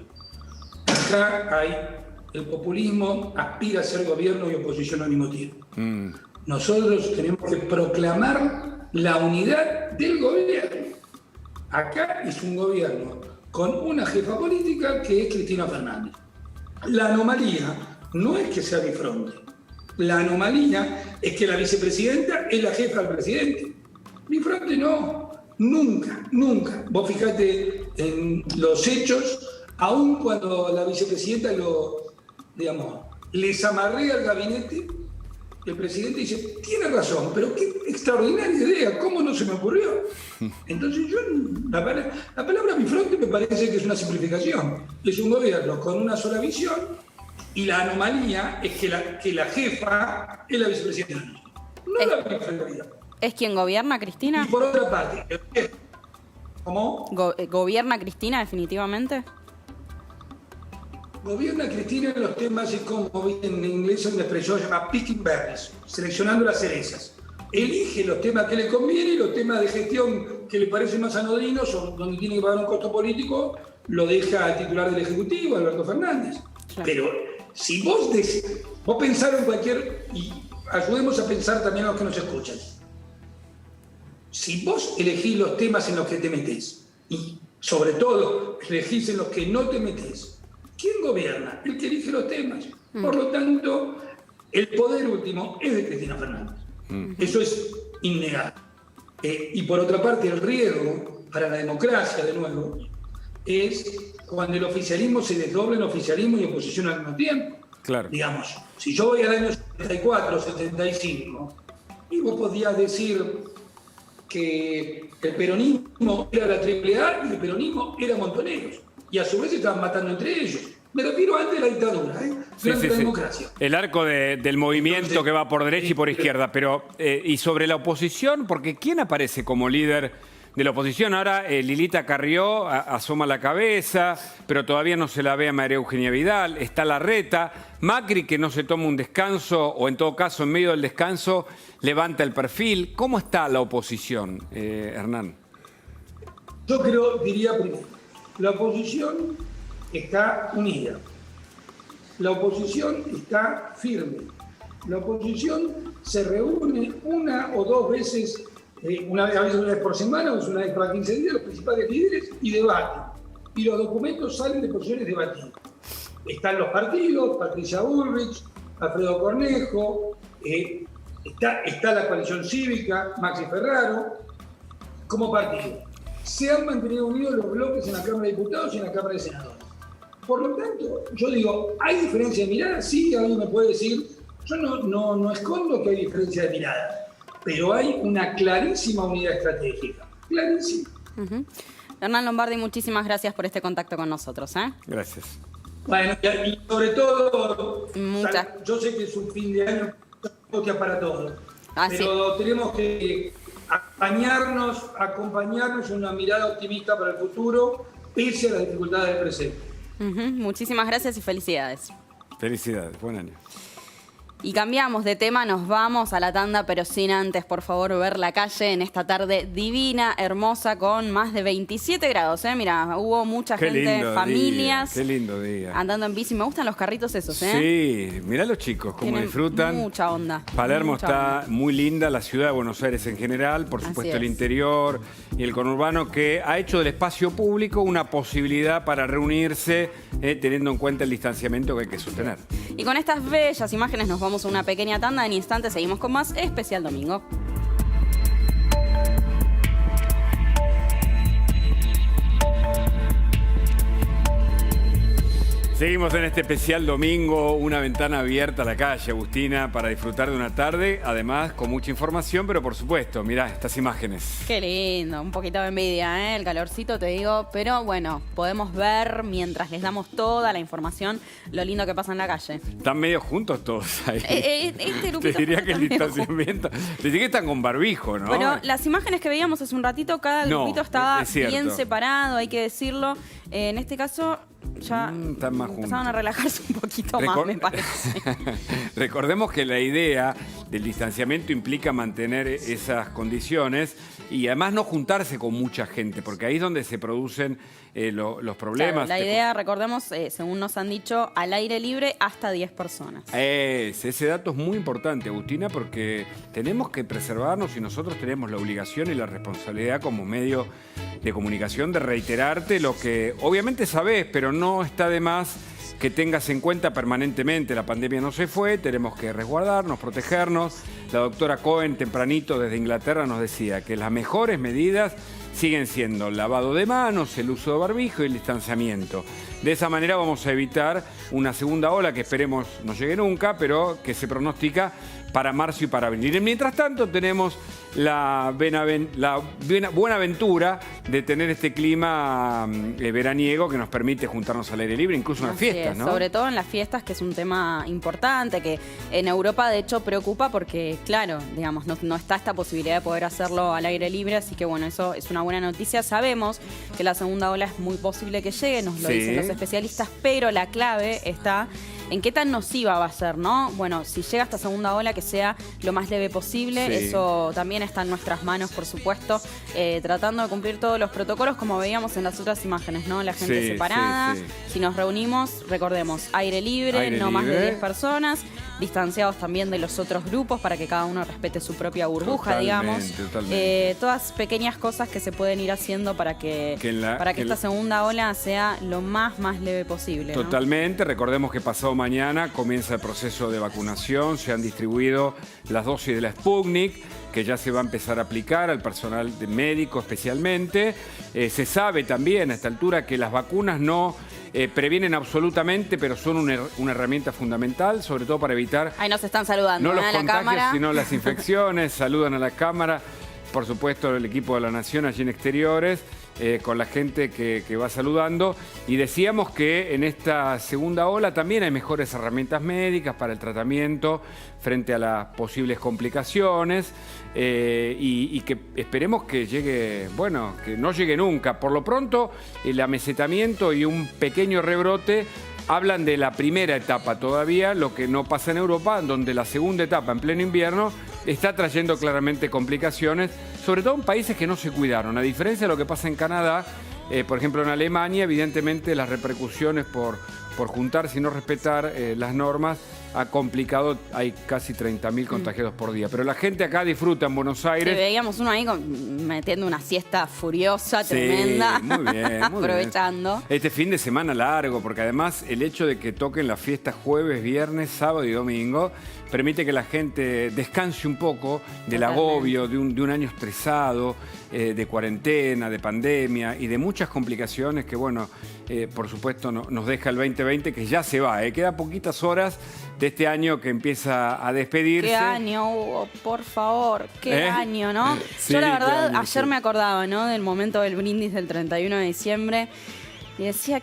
S5: Acá el populismo aspira a ser gobierno y oposición al mismo tiempo. Nosotros tenemos que proclamar la unidad del gobierno. Acá es un gobierno con una jefa política que es Cristina Fernández. La anomalía no es que sea bifronte. La anomalía es que la vicepresidenta es la jefa del presidente. Bifronte no, nunca. Vos fijate en los hechos, aun cuando la vicepresidenta les amarrea al gabinete, el presidente dice, tiene razón, pero qué extraordinaria idea, ¿cómo no se me ocurrió? Entonces la palabra bifronte me parece que es una simplificación. Es un gobierno con una sola visión. Y la anomalía es que la jefa es la vicepresidenta. No la vicepresidenta.
S2: ¿Es quien gobierna, Cristina?
S5: Y por otra parte, ¿cómo?
S2: ¿Gobierna Cristina definitivamente?
S5: Gobierna Cristina en los temas, y como en inglés hay una expresión llamada picking berries, seleccionando las cerezas. Elige los temas que le convienen y los temas de gestión que le parecen más anodinos o donde tiene que pagar un costo político, lo deja al titular del Ejecutivo, Alberto Fernández. Claro. Pero si vos pensaron y ayudemos a pensar también a los que nos escuchan. si vos elegís los temas en los que te metés, y sobre todo elegís en los que no te metés, ¿quién gobierna? El que elige los temas. Por lo tanto, el poder último es de Cristina Fernández. Eso es innegable. Y por otra parte, el riesgo para la democracia, de nuevo, es cuando el oficialismo se desdobla en oficialismo y oposición al mismo tiempo.
S1: Claro.
S5: Digamos, si yo voy al año 74, 75, y vos podías decir que el peronismo era la AAA y el peronismo era Montoneros, y a su vez se estaban matando entre ellos. Me refiero antes de la dictadura, durante la democracia.
S1: El arco del movimiento. Entonces, que va por derecha y por izquierda. Pero, y sobre la oposición, porque ¿quién aparece como líder de la oposición? Ahora Lilita Carrió asoma la cabeza, pero todavía no se la ve a María Eugenia Vidal. Está Larreta. Macri, que no se toma un descanso, o en todo caso, en medio del descanso, levanta el perfil. ¿Cómo está la oposición, Hernán?
S5: Yo diría primero, la oposición está unida. La oposición está firme. La oposición se reúne una o dos veces, a veces una vez por semana, o una vez cada 15 días, los principales líderes, y debaten. Y los documentos salen de posiciones debatidas. Están los partidos, Patricia Bullrich, Alfredo Cornejo, está la coalición cívica, Maxi Ferraro, como partido. Se han mantenido unidos los bloques en la Cámara de Diputados y en la Cámara de Senadores. Por lo tanto, yo digo, ¿hay diferencia de mirada? Sí, alguien me puede decir, yo no escondo que hay diferencia de mirada, pero hay una clarísima unidad estratégica, clarísima.
S2: Hernán Lombardi, muchísimas gracias por este contacto con nosotros.
S1: Gracias.
S5: Bueno, y sobre todo, yo sé que es un fin de año para todos, pero tenemos que acompañarnos en una mirada optimista para el futuro, pese a las dificultades del presente.
S2: Muchísimas gracias y felicidades.
S1: Felicidades, buen año.
S2: Y cambiamos de tema, nos vamos a la tanda, pero sin antes, por favor, ver la calle en esta tarde divina, hermosa, con más de 27 grados. Mira, hubo mucha gente, familias.
S1: Qué lindo día.
S2: Andando en bici. Me gustan los carritos esos,
S1: Sí, mirá los chicos, cómo disfrutan.
S2: Mucha onda.
S1: Palermo está muy linda, la ciudad de Buenos Aires en general, por supuesto el interior y el conurbano, que ha hecho del espacio público una posibilidad para reunirse, teniendo en cuenta el distanciamiento que hay que sostener.
S2: Y con estas bellas imágenes nos vamos a una pequeña tanda. En instantes seguimos con más Especial Domingo.
S1: Seguimos en este especial domingo, una ventana abierta a la calle, Agustina, para disfrutar de una tarde, además con mucha información, pero por supuesto, mirá estas imágenes.
S2: Qué lindo, un poquito de envidia, el calorcito te digo, pero bueno, podemos ver mientras les damos toda la información lo lindo que pasa en la calle.
S1: Están medio juntos todos ahí.
S2: Este grupito
S1: te diría que el distanciamiento, te diría que están con barbijo, ¿no?
S2: Pero las imágenes que veíamos hace un ratito, cada grupito estaba bien separado, hay que decirlo. En este caso ya empezaban a relajarse un poquito más, me parece.
S1: Recordemos que la idea del distanciamiento implica mantener esas condiciones y además no juntarse con mucha gente, porque ahí es donde se producen los problemas.
S2: Claro, la idea, recordemos, según nos han dicho, al aire libre hasta 10 personas.
S1: Ese dato es muy importante, Agustina, porque tenemos que preservarnos y nosotros tenemos la obligación y la responsabilidad como medio de comunicación de reiterarte lo que obviamente sabés, pero no está de más que tengas en cuenta permanentemente. La pandemia no se fue, tenemos que resguardarnos, protegernos. La doctora Cohen tempranito desde Inglaterra nos decía que las mejores medidas siguen siendo el lavado de manos, el uso de barbijo y el distanciamiento. De esa manera vamos a evitar una segunda ola que esperemos no llegue nunca, pero que se pronostica para marzo y para abril. Y mientras tanto tenemos la buena aventura de tener este clima veraniego que nos permite juntarnos al aire libre, incluso en las fiestas, ¿no?
S2: Sobre todo en las fiestas, que es un tema importante, que en Europa de hecho preocupa porque, claro, digamos, no está esta posibilidad de poder hacerlo al aire libre, así que bueno, eso es una buena noticia. Sabemos que la segunda ola es muy posible que llegue, nos lo dicen los especialistas, pero la clave está en qué tan nociva va a ser, ¿no? Bueno, si llega esta segunda ola, que sea lo más leve posible. Eso también está en nuestras manos, por supuesto, tratando de cumplir todos los protocolos, como veíamos en las otras imágenes, ¿no? La gente separada. Si nos reunimos, recordemos, aire libre, no más de 10 personas. distanciados también de los otros grupos para que cada uno respete su propia burbuja, digamos.
S1: Totalmente.
S2: Todas pequeñas cosas que se pueden ir haciendo para que esta segunda ola sea lo más leve posible, ¿no?
S1: Totalmente. Recordemos que pasado mañana comienza el proceso de vacunación. Se han distribuido las dosis de la Sputnik, que ya se va a empezar a aplicar al personal médico especialmente. Se sabe también a esta altura que las vacunas no previenen absolutamente, pero son una herramienta fundamental, sobre todo para evitar...
S2: Ahí nos están saludando,
S1: no los
S2: a la
S1: contagios,
S2: cámara,
S1: sino las infecciones. Saludan a la cámara. Por supuesto, el equipo de La Nación allí en Exteriores, con la gente que va saludando. Y decíamos que en esta segunda ola también hay mejores herramientas médicas para el tratamiento frente a las posibles complicaciones y que esperemos que llegue, bueno, que no llegue nunca. Por lo pronto, el amesetamiento y un pequeño rebrote hablan de la primera etapa todavía, lo que no pasa en Europa, donde la segunda etapa, en pleno invierno, está trayendo claramente complicaciones, sobre todo en países que no se cuidaron. A diferencia de lo que pasa en Canadá, por ejemplo en Alemania, evidentemente las repercusiones por juntarse y no respetar las normas ha complicado, hay casi 30.000 contagiados por día. Pero la gente acá disfruta en Buenos Aires.
S2: Sí, veíamos uno ahí metiendo una siesta furiosa, tremenda.
S1: Muy bien,
S2: aprovechando.
S1: Bien. Este fin de semana largo, porque además el hecho de que toquen las fiestas jueves, viernes, sábado y domingo permite que la gente descanse un poco del agobio de un año estresado, de cuarentena, de pandemia y de muchas complicaciones que, bueno, por supuesto nos deja el 2020, que ya se va. Queda poquitas horas de este año que empieza a despedirse.
S2: Qué año, Hugo, por favor, qué año, ¿no?
S1: Sí,
S2: yo la verdad,
S1: año,
S2: ayer me acordaba, ¿no?, del momento del brindis del 31 de diciembre y decía,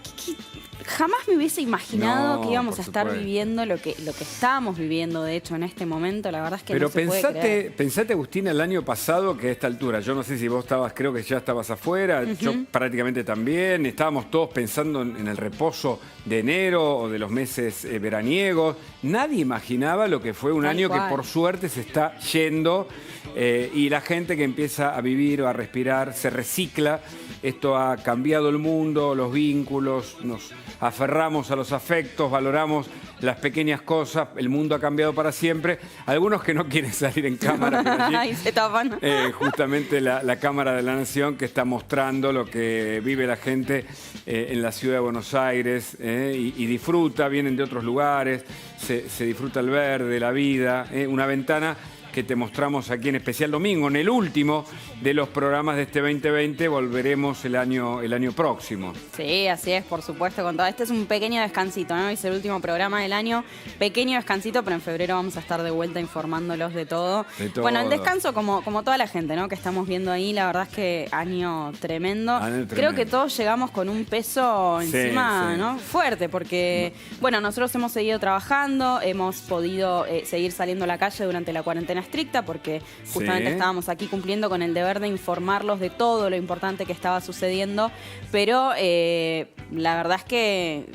S2: jamás me hubiese imaginado que íbamos a estar viviendo lo que estábamos viviendo, de hecho, en este momento. La verdad es que
S1: pero
S2: no se puede creer.
S1: Pensate, Agustina, el año pasado, que a esta altura, yo no sé si vos estabas, creo que ya estabas afuera, yo prácticamente también, estábamos todos pensando en el reposo de enero o de los meses veraniegos. Nadie imaginaba lo que fue un año que por suerte se está yendo y la gente que empieza a vivir o a respirar se recicla. Esto ha cambiado el mundo, los vínculos, nos aferramos a los afectos, valoramos las pequeñas cosas, el mundo ha cambiado para siempre. Algunos que no quieren salir en cámara, pero allí,
S2: y se tapan.
S1: justamente la Cámara de la Nación, que está mostrando lo que vive la gente en la ciudad de Buenos Aires y disfruta, vienen de otros lugares, se disfruta el verde, la vida, una ventana que te mostramos aquí en Especial Domingo. En el último de los programas de este 2020 volveremos el año próximo.
S2: Sí, así es, por supuesto, con todo. Este es un pequeño descansito, ¿no? Es el último programa del año, pequeño descansito, pero en febrero vamos a estar de vuelta informándolos de todo. Bueno, el descanso como toda la gente, ¿no?, que estamos viendo ahí, la verdad es que año tremendo. Creo que todos llegamos con un peso encima, ¿no?, fuerte, porque, bueno, nosotros hemos seguido trabajando, hemos podido seguir saliendo a la calle durante la cuarentena estricta, porque justamente estábamos aquí cumpliendo con el deber de informarlos de todo lo importante que estaba sucediendo, pero la verdad es que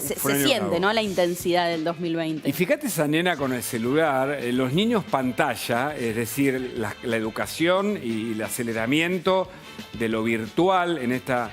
S2: se siente, ¿no?, la intensidad del 2020.
S1: Y fíjate esa nena con el celular, los niños pantalla, es decir, la educación y el aceleramiento de lo virtual en esta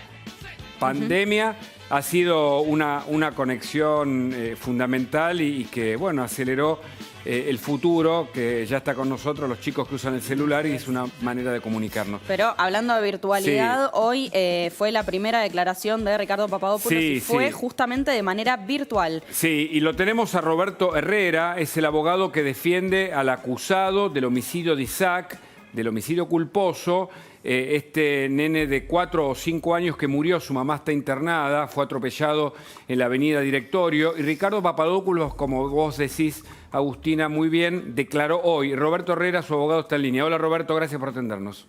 S1: pandemia ha sido una conexión fundamental y que, bueno, aceleró el futuro, que ya está con nosotros, los chicos que usan el celular, y es una manera de comunicarnos.
S2: Pero hablando de virtualidad, hoy fue la primera declaración de Ricardo Papadopoulos y fue justamente de manera virtual. Sí,
S1: y lo tenemos a Roberto Herrera, es el abogado que defiende al acusado del homicidio de Isaac, del homicidio culposo. Este nene de 4 o 5 años que murió, su mamá está internada, fue atropellado en la avenida Directorio. Y Ricardo Papadopoulos, como vos decís, Agustina, muy bien, declaró hoy. Roberto Herrera, su abogado, está en línea. Hola Roberto, gracias por atendernos.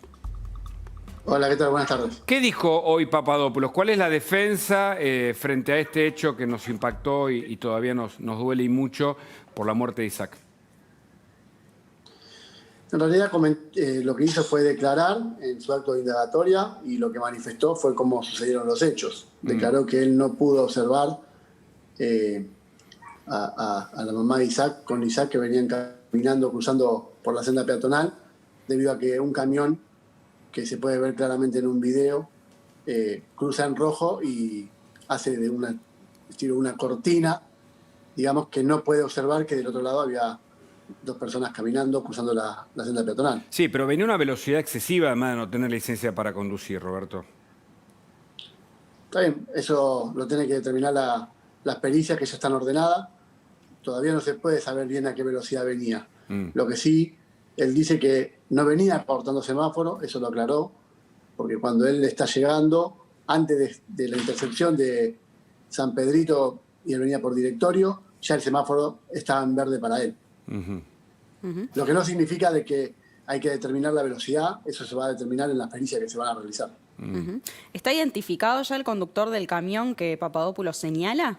S6: Hola, ¿qué tal? Buenas tardes.
S1: ¿Qué dijo hoy Papadopoulos? ¿Cuál es la defensa frente a este hecho que nos impactó y todavía nos duele y mucho por la muerte de Isaac?
S6: En realidad lo que hizo fue declarar en su acto de indagatoria, y lo que manifestó fue cómo sucedieron los hechos. Declaró que él no pudo observar a la mamá de Isaac con Isaac, que venían caminando, cruzando por la senda peatonal, debido a que un camión, que se puede ver claramente en un video, cruza en rojo y hace de una cortina digamos que no puede observar que del otro lado había dos personas caminando, cruzando la senda peatonal.
S1: Sí, pero venía a una velocidad excesiva además de no tener licencia para conducir, Roberto.
S6: Está bien, eso lo tiene que determinar las pericias que ya están ordenadas. Todavía no se puede saber bien a qué velocidad venía. Lo que sí, él dice que no venía cortando semáforo, eso lo aclaró, porque cuando él está llegando, antes de la intersección de San Pedrito y él venía por Directorio, ya el semáforo estaba en verde para él. Lo que no significa de que hay que determinar la velocidad, eso se va a determinar en las pericias que se van a realizar.
S2: ¿Está identificado ya el conductor del camión que Papadopoulos señala?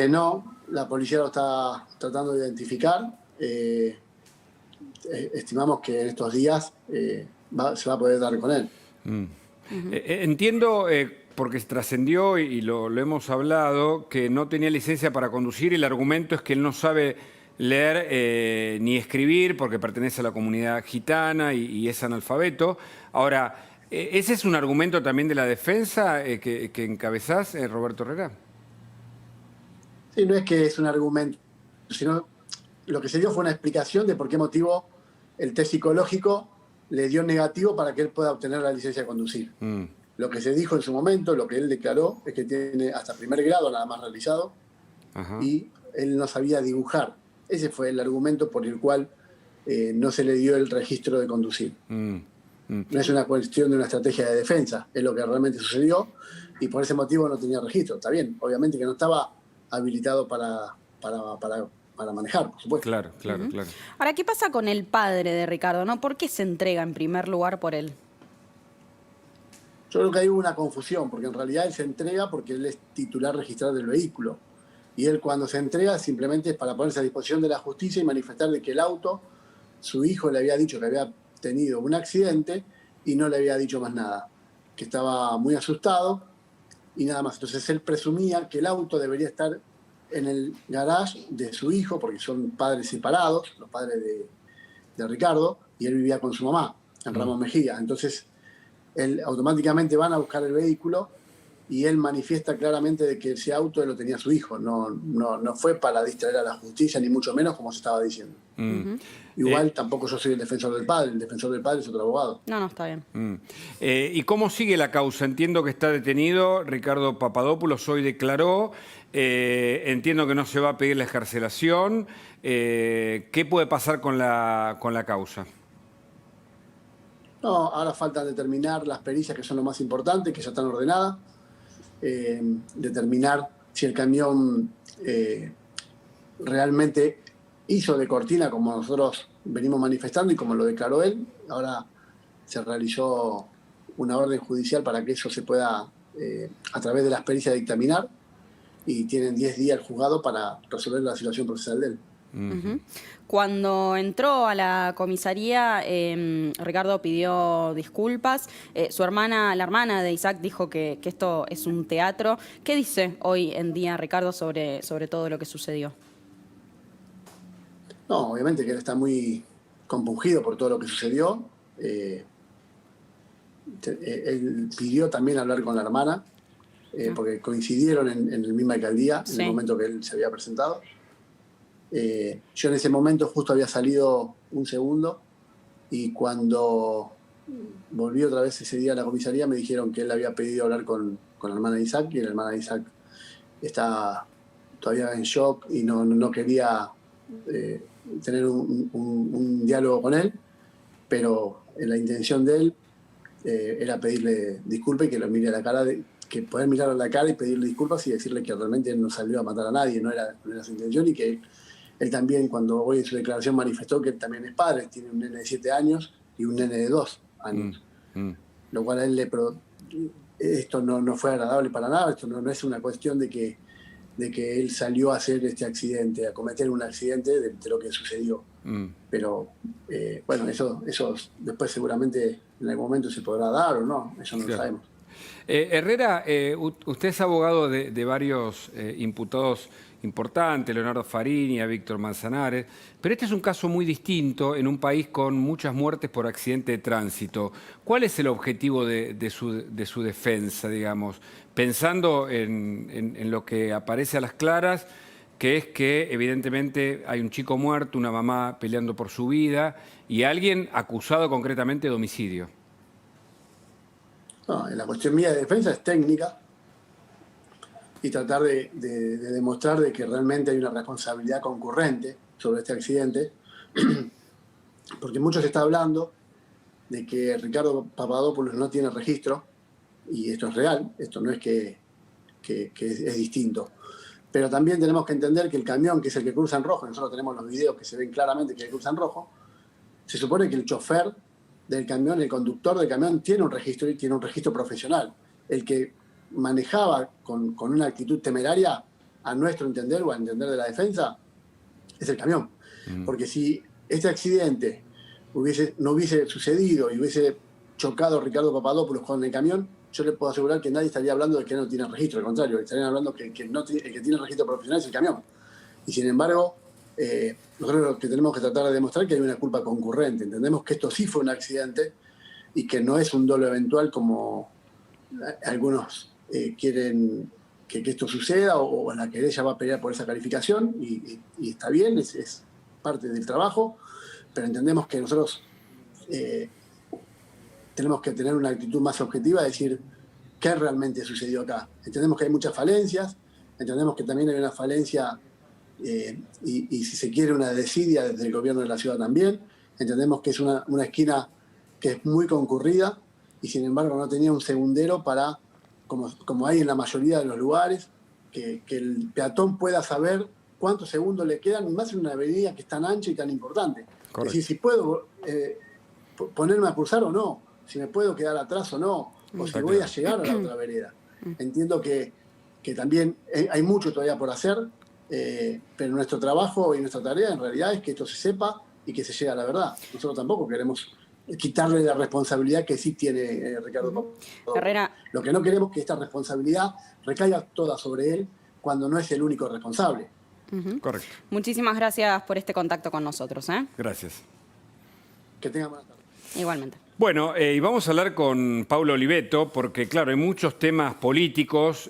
S6: No, la policía lo está tratando de identificar. Estimamos que en estos días se va a poder dar con él.
S1: Entiendo, porque trascendió y lo hemos hablado, que no tenía licencia para conducir y el argumento es que él no sabe leer ni escribir porque pertenece a la comunidad gitana y es analfabeto. Ahora, ¿ese es un argumento también de la defensa que encabezás, Roberto Herrera?
S6: Sí, no es que es un argumento, sino lo que se dio fue una explicación de por qué motivo el test psicológico le dio negativo para que él pueda obtener la licencia de conducir. Lo que se dijo en su momento, lo que él declaró, es que tiene hasta primer grado nada más realizado. Ajá. Y él no sabía dibujar. Ese fue el argumento por el cual no se le dio el registro de conducir. No es una cuestión de una estrategia de defensa, es lo que realmente sucedió y por ese motivo no tenía registro. Está bien, obviamente que no estaba habilitado para manejar, por supuesto.
S1: Claro.
S2: Ahora, ¿qué pasa con el padre de Ricardo, no? ¿Por qué se entrega en primer lugar por él?
S6: Yo creo que hay una confusión, porque en realidad él se entrega porque él es titular registrado del vehículo. Y él cuando se entrega simplemente es para ponerse a disposición de la justicia y manifestar de que el auto, su hijo le había dicho que había tenido un accidente y no le había dicho más nada, que estaba muy asustado y nada más. Entonces él presumía que el auto debería estar en el garage de su hijo, porque son padres separados, los padres de Ricardo, y él vivía con su mamá, en Ramos Mejía. Entonces él automáticamente van a buscar el vehículo y él manifiesta claramente de que ese auto él lo tenía su hijo, no fue para distraer a la justicia, ni mucho menos como se estaba diciendo. Igual tampoco yo soy el defensor del padre es otro abogado.
S2: No, está bien.
S1: ¿Y cómo sigue la causa? Entiendo que está detenido Ricardo Papadopoulos, hoy declaró, entiendo que no se va a pedir la excarcelación. ¿Qué puede pasar con la causa?
S6: No, ahora falta determinar las pericias que son lo más importante, que ya están ordenadas. Determinar si el camión realmente hizo de cortina como nosotros venimos manifestando y como lo declaró él. Ahora se realizó una orden judicial para que eso se pueda a través de las pericias dictaminar y tienen 10 días el juzgado para resolver la situación procesal de él.
S2: Cuando entró a la comisaría, Ricardo pidió disculpas. Su hermana, la hermana de Isaac, dijo que esto es un teatro. ¿Qué dice hoy en día Ricardo sobre todo lo que sucedió?
S6: No, obviamente que él está muy compungido por todo lo que sucedió. Él pidió también hablar con la hermana, porque coincidieron en la misma alcaldía, en el momento que él se había presentado. Yo en ese momento justo había salido un segundo y cuando volví otra vez ese día a la comisaría me dijeron que él había pedido hablar con la hermana de Isaac y la hermana de Isaac está todavía en shock y no quería tener un diálogo con él, pero la intención de él era pedirle disculpas y que lo mire a la cara, que poder mirarlo a la cara y pedirle disculpas y decirle que realmente él no salió a matar a nadie, no era su intención y que él también, cuando hoy en su declaración manifestó que él también es padre, tiene un nene de 7 años y un nene de 2 años. Lo cual a él esto no fue agradable para nada, esto no es una cuestión de que él salió a hacer este accidente, a cometer un accidente de lo que sucedió. Pero bueno, eso después seguramente en algún momento se podrá dar o no, eso no lo sabemos.
S1: Herrera, usted es abogado de varios imputados importantes, Leonardo Fariña, Víctor Manzanares, pero este es un caso muy distinto en un país con muchas muertes por accidente de tránsito. ¿Cuál es el objetivo de su defensa, digamos? Pensando en lo que aparece a las claras, que es que evidentemente hay un chico muerto, una mamá peleando por su vida y alguien acusado concretamente de homicidio.
S6: No, la cuestión mía de defensa es técnica y tratar de demostrar de que realmente hay una responsabilidad concurrente sobre este accidente, porque mucho se está hablando de que Ricardo Papadopoulos no tiene registro, y esto es real, esto no es que es distinto. Pero también tenemos que entender que el camión, que es el que cruza en rojo, nosotros tenemos los videos que se ven claramente que cruza en rojo, se supone que el chofer del camión, el conductor del camión, tiene un registro y tiene un registro profesional. El que manejaba con una actitud temeraria, a nuestro entender o a entender de la defensa, es el camión. Porque si este accidente no hubiese sucedido y hubiese chocado Ricardo Papadopoulos con el camión, yo le puedo asegurar que nadie estaría hablando de que no tiene registro, al contrario, estarían hablando que el que tiene registro profesional es el camión. Y sin embargo, nosotros lo que tenemos que tratar de demostrar es que hay una culpa concurrente. Entendemos que esto sí fue un accidente y que no es un dolo eventual como algunos quieren que esto suceda, o la querella va a pelear por esa calificación, y está bien, es parte del trabajo, pero entendemos que nosotros tenemos que tener una actitud más objetiva, de decir qué realmente sucedió acá. Entendemos que hay muchas falencias, entendemos que también hay una falencia y si se quiere una desidia desde el gobierno de la ciudad también. Entendemos que es una esquina que es muy concurrida y sin embargo no tenía un segundero para, como hay en la mayoría de los lugares, que el peatón pueda saber cuántos segundos le quedan, y más en una avenida que es tan ancha y tan importante. Es decir, si puedo ponerme a cruzar o no, si me puedo quedar atrás o no, o si voy a llegar a la otra vereda. Entiendo que también hay mucho todavía por hacer, pero nuestro trabajo y nuestra tarea en realidad es que esto se sepa y que se llegue a la verdad. Nosotros tampoco queremos quitarle la responsabilidad que sí tiene Ricardo Papadopoulos.
S2: Herrera.
S6: Lo que no queremos es que esta responsabilidad recaiga toda sobre él cuando no es el único responsable.
S1: Correcto.
S2: Muchísimas gracias por este contacto con nosotros.
S1: Gracias.
S6: Que tengan buenas tardes.
S2: Igualmente.
S1: Bueno, y vamos a hablar con Paulo Oliveto, porque claro, hay muchos temas políticos,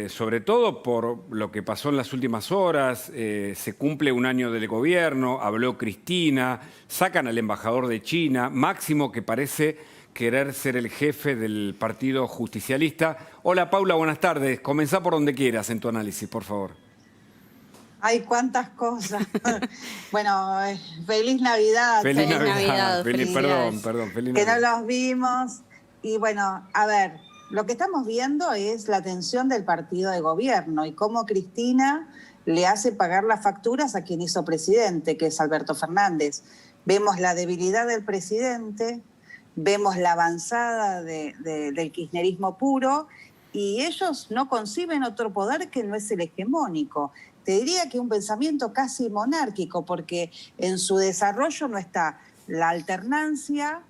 S1: sobre todo por lo que pasó en las últimas horas. Se cumple un año del gobierno, habló Cristina, sacan al embajador de China, Máximo, que parece querer ser el jefe del Partido Justicialista. Hola Paula, buenas tardes. Comenzá por donde quieras en tu análisis, por favor.
S7: Hay cuántas cosas. Bueno, feliz Navidad.
S1: Feliz Navidad. Perdón, feliz Navidad.
S7: Que no los vimos. Y bueno, a ver, lo que estamos viendo es la tensión del partido de gobierno y cómo Cristina le hace pagar las facturas a quien hizo presidente, que es Alberto Fernández. Vemos la debilidad del presidente, vemos la avanzada del kirchnerismo puro, y ellos no conciben otro poder que no es el hegemónico. Te diría que un pensamiento casi monárquico, porque en su desarrollo no está la alternancia,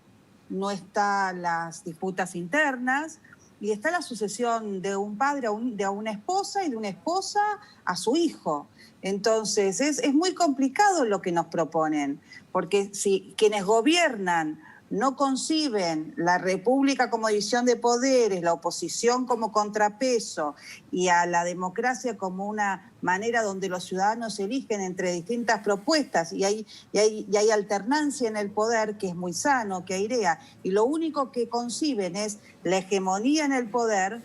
S7: no están las disputas internas, y está la sucesión de un padre a una esposa y de una esposa a su hijo. Entonces es muy complicado lo que nos proponen, porque si quienes gobiernan no conciben la república como división de poderes, la oposición como contrapeso y a la democracia como una manera donde los ciudadanos eligen entre distintas propuestas y hay alternancia en el poder, que es muy sano, que airea, y lo único que conciben es la hegemonía en el poder,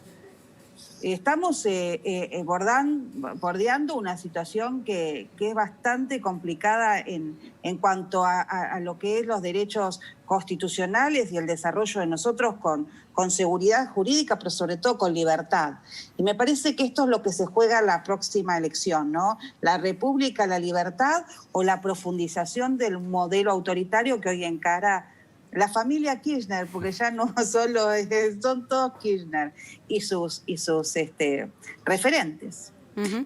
S7: estamos bordeando una situación que es bastante complicada en cuanto a lo que es los derechos constitucionales y el desarrollo de nosotros con seguridad jurídica, pero sobre todo con libertad. Y me parece que esto es lo que se juega en la próxima elección, ¿no? La república, la libertad o la profundización del modelo autoritario que hoy encara la familia Kirchner, porque ya no solo son todos Kirchner y sus referentes.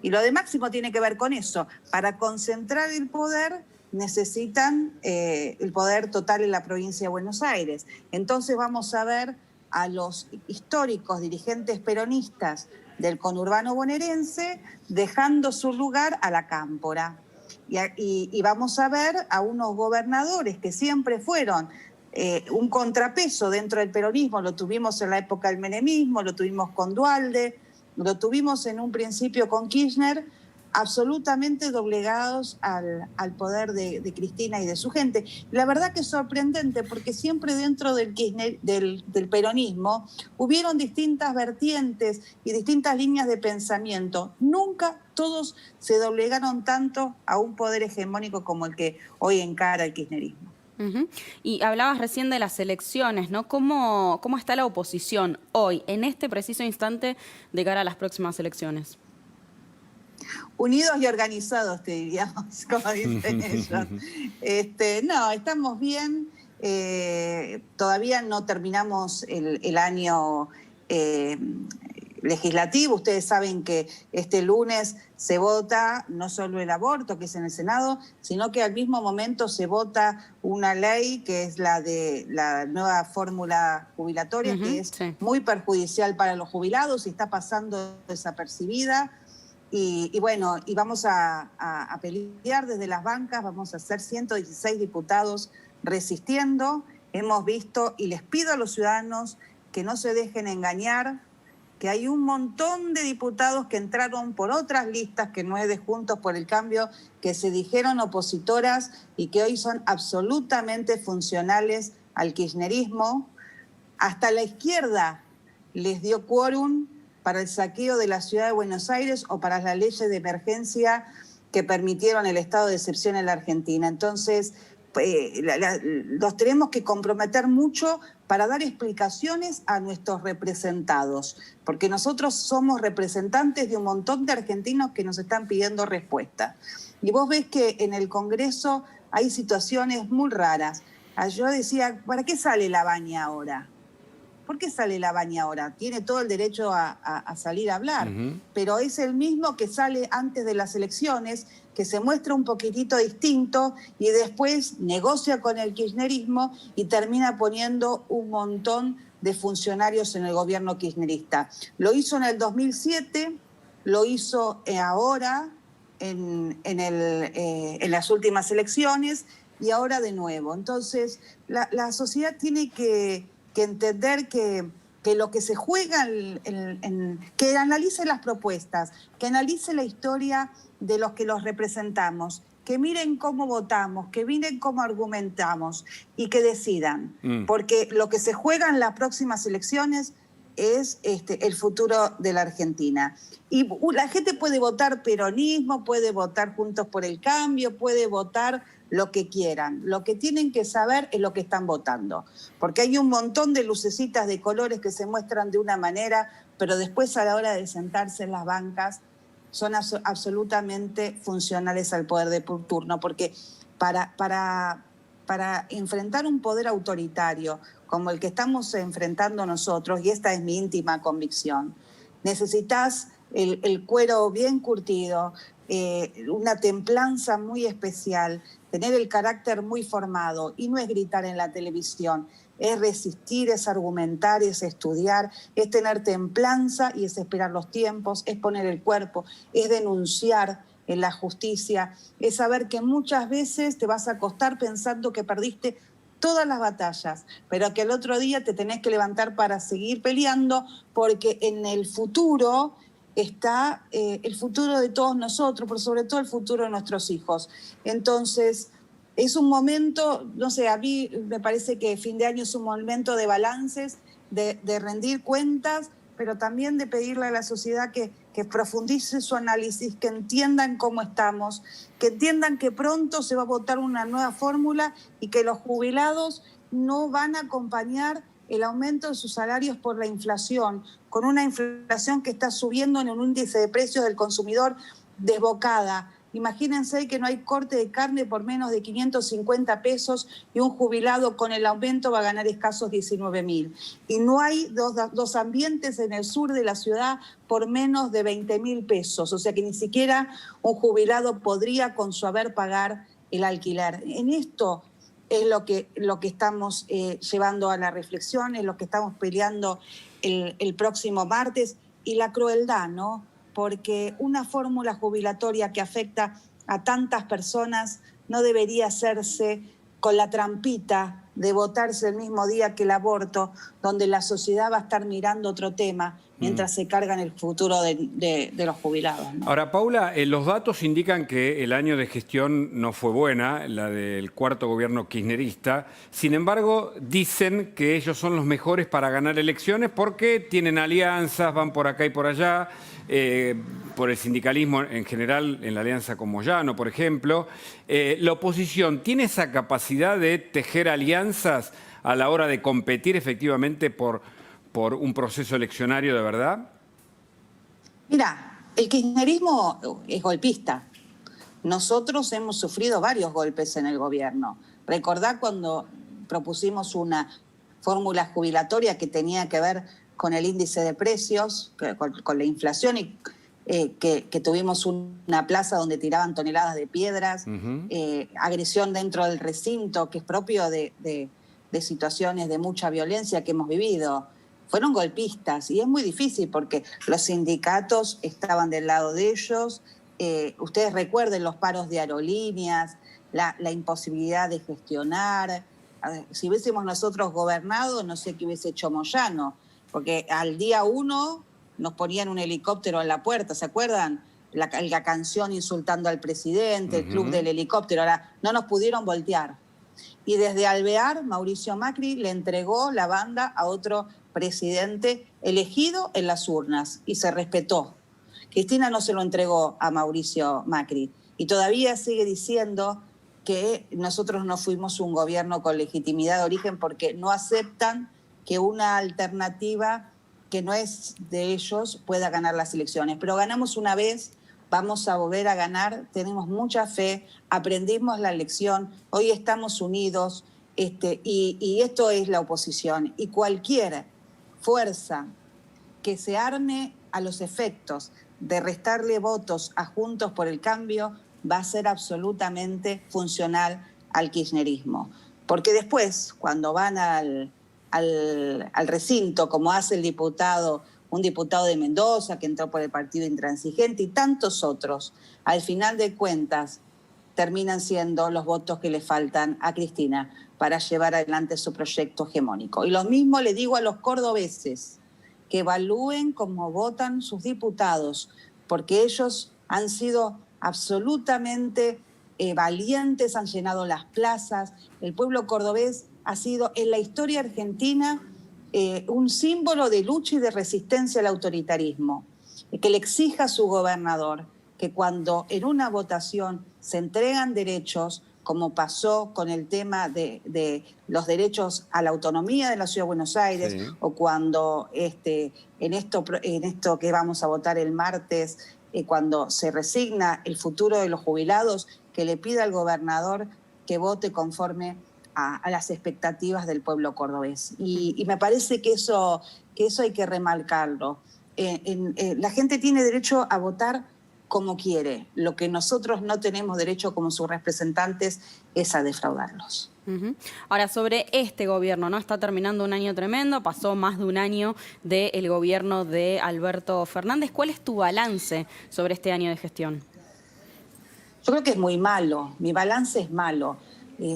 S7: Y lo de Máximo tiene que ver con eso. Para concentrar el poder necesitan el poder total en la provincia de Buenos Aires. Entonces vamos a ver a los históricos dirigentes peronistas del conurbano bonaerense, dejando su lugar a la cámpora. Y vamos a ver a unos gobernadores que siempre fueron un contrapeso dentro del peronismo. Lo tuvimos en la época del menemismo, lo tuvimos con Duhalde, lo tuvimos en un principio con Kirchner, absolutamente doblegados al poder de Cristina y de su gente. La verdad que es sorprendente, porque siempre dentro del peronismo hubieron distintas vertientes y distintas líneas de pensamiento. Nunca todos se doblegaron tanto a un poder hegemónico como el que hoy encara el kirchnerismo.
S2: Y hablabas recién de las elecciones, ¿no? ¿Cómo está la oposición hoy, en este preciso instante, de cara a las próximas elecciones?
S7: Unidos y organizados, te diríamos, como dicen ellos. No, estamos bien. Todavía no terminamos el año legislativo. Ustedes saben que este lunes se vota no solo el aborto, que es en el Senado, sino que al mismo momento se vota una ley que es la de la nueva fórmula jubilatoria, que es muy perjudicial para los jubilados y está pasando desapercibida. Y bueno, y vamos a pelear desde las bancas, vamos a ser 116 diputados resistiendo. Hemos visto, y les pido a los ciudadanos que no se dejen engañar, que hay un montón de diputados que entraron por otras listas que no es de Juntos por el Cambio, que se dijeron opositoras y que hoy son absolutamente funcionales al kirchnerismo. Hasta la izquierda les dio quórum para el saqueo de la ciudad de Buenos Aires o para las leyes de emergencia que permitieron el estado de excepción en la Argentina. Entonces, los tenemos que comprometer mucho para dar explicaciones a nuestros representados, porque nosotros somos representantes de un montón de argentinos que nos están pidiendo respuesta. Y vos ves que en el Congreso hay situaciones muy raras. Yo decía, ¿para qué sale Lavagna ahora? ¿Por qué sale Lavagna ahora? Tiene todo el derecho a salir a hablar, pero es el mismo que sale antes de las elecciones, que se muestra un poquitito distinto y después negocia con el kirchnerismo y termina poniendo un montón de funcionarios en el gobierno kirchnerista. Lo hizo en el 2007, lo hizo ahora en las últimas elecciones y ahora de nuevo. Entonces, la sociedad tiene que entender que lo que se juega, que analice las propuestas, que analice la historia de los que los representamos, que miren cómo votamos, que miren cómo argumentamos y que decidan. Porque lo que se juega en las próximas elecciones es el futuro de la Argentina. Y la gente puede votar peronismo, puede votar Juntos por el Cambio, puede votar lo que quieran. Lo que tienen que saber es lo que están votando. Porque hay un montón de lucecitas de colores que se muestran de una manera, pero después a la hora de sentarse en las bancas son absolutamente funcionales al poder de turno. Porque para enfrentar un poder autoritario como el que estamos enfrentando nosotros, y esta es mi íntima convicción, necesitas el cuero bien curtido, una templanza muy especial, tener el carácter muy formado, y no es gritar en la televisión, es resistir, es argumentar, es estudiar, es tener templanza y es esperar los tiempos, es poner el cuerpo, es denunciar en la justicia, es saber que muchas veces te vas a acostar pensando que perdiste todas las batallas, pero que el otro día te tenés que levantar para seguir peleando, porque en el futuro está el futuro de todos nosotros, pero sobre todo el futuro de nuestros hijos. Entonces, es un momento, no sé, a mí me parece que fin de año es un momento de balances, de rendir cuentas, pero también de pedirle a la sociedad que profundice su análisis, que entiendan cómo estamos, que entiendan que pronto se va a votar una nueva fórmula y que los jubilados no van a acompañar el aumento de sus salarios por la inflación, con una inflación que está subiendo en un índice de precios del consumidor desbocada. Imagínense que no hay corte de carne por menos de 550 pesos y un jubilado con el aumento va a ganar escasos 19.000. Y no hay dos ambientes en el sur de la ciudad por menos de 20.000 pesos. O sea que ni siquiera un jubilado podría con su haber pagar el alquiler. En esto es lo que estamos llevando a la reflexión, es lo que estamos peleando el próximo martes, y la crueldad, ¿no? Porque una fórmula jubilatoria que afecta a tantas personas no debería hacerse con la trampita de votarse el mismo día que el aborto, donde la sociedad va a estar mirando otro tema mientras se cargan el futuro de los jubilados, ¿no?
S1: Ahora, Paula, los datos indican que el año de gestión no fue buena, la del cuarto gobierno kirchnerista. Sin embargo, dicen que ellos son los mejores para ganar elecciones porque tienen alianzas, van por acá y por allá, por el sindicalismo en general, en la alianza con Moyano, por ejemplo. ¿La oposición tiene esa capacidad de tejer alianzas a la hora de competir efectivamente por un proceso eleccionario de verdad?
S7: Mira, el kirchnerismo es golpista. Nosotros hemos sufrido varios golpes en el gobierno. Recordá cuando propusimos una fórmula jubilatoria que tenía que ver con el índice de precios, con la inflación, y que tuvimos una plaza donde tiraban toneladas de piedras, agresión dentro del recinto, que es propio de situaciones de mucha violencia que hemos vivido. Fueron golpistas y es muy difícil porque los sindicatos estaban del lado de ellos. Ustedes recuerden los paros de aerolíneas, la imposibilidad de gestionar. Si hubiésemos nosotros gobernado, no sé qué hubiese hecho Moyano, porque al día 1 nos ponían un helicóptero en la puerta, ¿se acuerdan? La canción insultando al presidente, el club del helicóptero. Ahora, no nos pudieron voltear. Y desde Alvear, Mauricio Macri le entregó la banda a otro presidente elegido en las urnas y se respetó. Cristina no se lo entregó a Mauricio Macri y todavía sigue diciendo que nosotros no fuimos un gobierno con legitimidad de origen porque no aceptan que una alternativa que no es de ellos pueda ganar las elecciones. Pero ganamos una vez, vamos a volver a ganar, tenemos mucha fe, aprendimos la lección, hoy estamos unidos, y esto es la oposición. Y cualquier fuerza que se arme a los efectos de restarle votos a Juntos por el Cambio va a ser absolutamente funcional al kirchnerismo. Porque después, cuando van al recinto, como hace un diputado de Mendoza que entró por el Partido Intransigente y tantos otros, al final de cuentas terminan siendo los votos que le faltan a Cristina para llevar adelante su proyecto hegemónico. Y lo mismo le digo a los cordobeses, que evalúen cómo votan sus diputados, porque ellos han sido absolutamente valientes, han llenado las plazas. El pueblo cordobés ha sido en la historia argentina un símbolo de lucha y de resistencia al autoritarismo, que le exija a su gobernador que cuando en una votación se entregan derechos, como pasó con el tema de los derechos a la autonomía de la Ciudad de Buenos Aires, sí, o cuando en esto que vamos a votar el martes, cuando se resigna el futuro de los jubilados, que le pida al gobernador que vote conforme a las expectativas del pueblo cordobés. Y me parece que eso hay que remarcarlo. La gente tiene derecho a votar como quiere. Lo que nosotros no tenemos derecho como sus representantes es a defraudarlos.
S2: Ahora, sobre este gobierno, ¿no? Está terminando un año tremendo, pasó más de un año del gobierno de Alberto Fernández. ¿Cuál es tu balance sobre este año de gestión?
S7: Yo creo que es muy malo, mi balance es malo.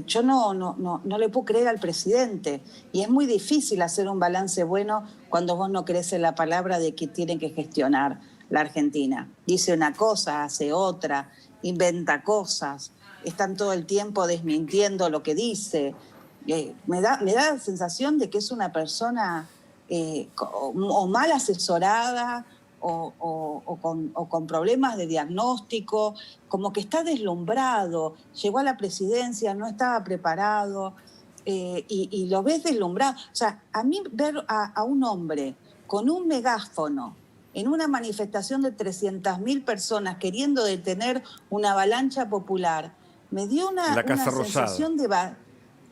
S7: Yo no le puedo creer al presidente y es muy difícil hacer un balance bueno cuando vos no crees en la palabra de que tienen que gestionar la Argentina. Dice una cosa, hace otra, inventa cosas, están todo el tiempo desmintiendo lo que dice. Me da la sensación de que es una persona o mal asesorada o con problemas de diagnóstico, como que está deslumbrado, llegó a la presidencia, no estaba preparado, y lo ves deslumbrado. O sea, a mí ver a un hombre con un megáfono en una manifestación de 300.000 personas queriendo detener una avalancha popular, me dio una sensación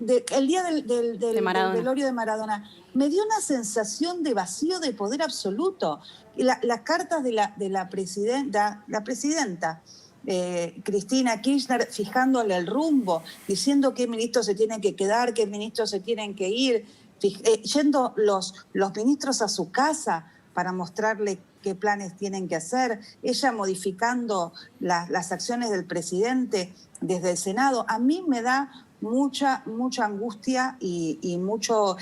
S7: el día del velorio de Maradona, me dio una sensación de vacío de poder absoluto. Las cartas de la presidenta Cristina Kirchner fijándole el rumbo, diciendo qué ministros se tienen que quedar, qué ministros se tienen que ir, yendo los ministros a su casa para mostrarle qué planes tienen que hacer, ella modificando las acciones del presidente desde el Senado. A mí me da mucha angustia y mucho,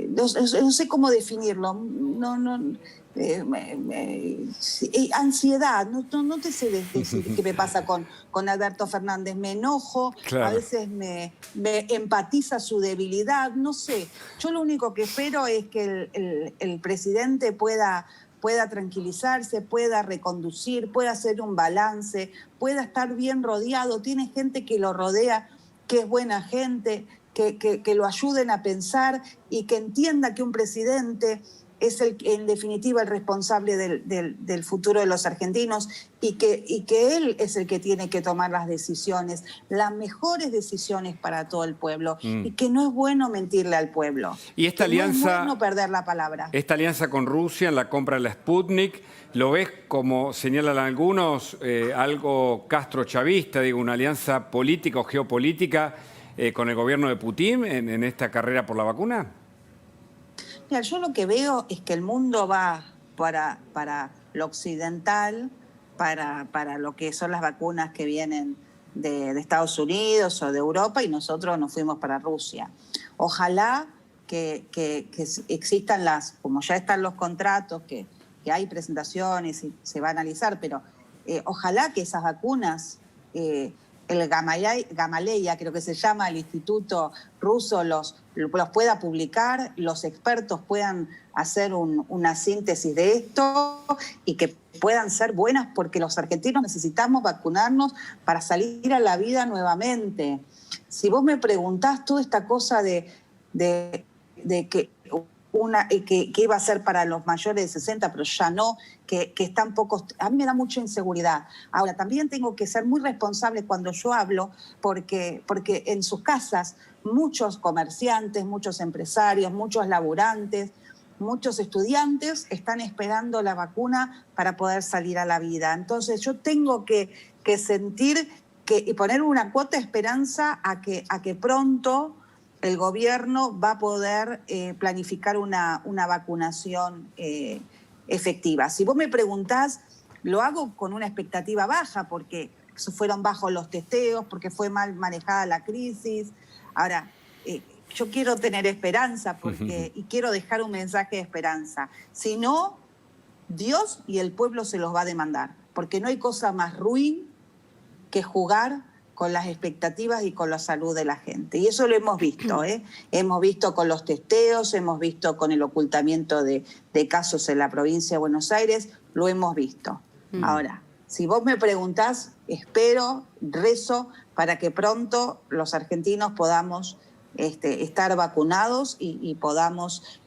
S7: no sé cómo definirlo, ansiedad, no te sé decir qué me pasa con Alberto Fernández. Me enojo, claro. A veces me empatiza su debilidad, no sé. Yo lo único que espero es que el presidente pueda tranquilizarse, pueda reconducir, pueda hacer un balance, pueda estar bien rodeado. Tiene gente que lo rodea, que es buena gente, que lo ayuden a pensar y que entienda que un presidente es en definitiva el responsable del futuro de los argentinos y que él es el que tiene que tomar las decisiones, las mejores decisiones para todo el pueblo, y que no es bueno mentirle al pueblo.
S1: Y esta alianza,
S7: no es bueno perder la palabra.
S1: Esta alianza con Rusia en la compra de la Sputnik, ¿lo ves como señalan algunos algo castrochavista, digo, una alianza política o geopolítica con el gobierno de Putin en esta carrera por la vacuna?
S7: Mira, yo lo que veo es que el mundo va para lo occidental, para lo que son las vacunas que vienen de Estados Unidos o de Europa, y nosotros nos fuimos para Rusia. Ojalá que existan como ya están los contratos, que hay presentaciones y se va a analizar, pero ojalá que esas vacunas, el Gamaleya, creo que se llama, el instituto ruso, los pueda publicar, los expertos puedan hacer una síntesis de esto y que puedan ser buenas, porque los argentinos necesitamos vacunarnos para salir a la vida nuevamente. Si vos me preguntás toda esta cosa de que iba a ser para los mayores de 60, pero ya no, que están pocos, a mí me da mucha inseguridad. Ahora, también tengo que ser muy responsable cuando yo hablo, porque en sus casas muchos comerciantes, muchos empresarios, muchos laburantes, muchos estudiantes están esperando la vacuna para poder salir a la vida. Entonces yo tengo que sentir y poner una cuota de esperanza a que pronto el gobierno va a poder planificar una vacunación efectiva. Si vos me preguntás, lo hago con una expectativa baja, porque fueron bajos los testeos, porque fue mal manejada la crisis. Ahora, yo quiero tener esperanza y quiero dejar un mensaje de esperanza. Si no, Dios y el pueblo se los va a demandar, porque no hay cosa más ruin que jugar con las expectativas y con la salud de la gente. Y eso lo hemos visto, ¿eh? Hemos visto con los testeos, hemos visto con el ocultamiento de casos en la provincia de Buenos Aires, lo hemos visto. Ahora, si vos me preguntás, espero, rezo, para que pronto los argentinos podamos estar vacunados y podamos,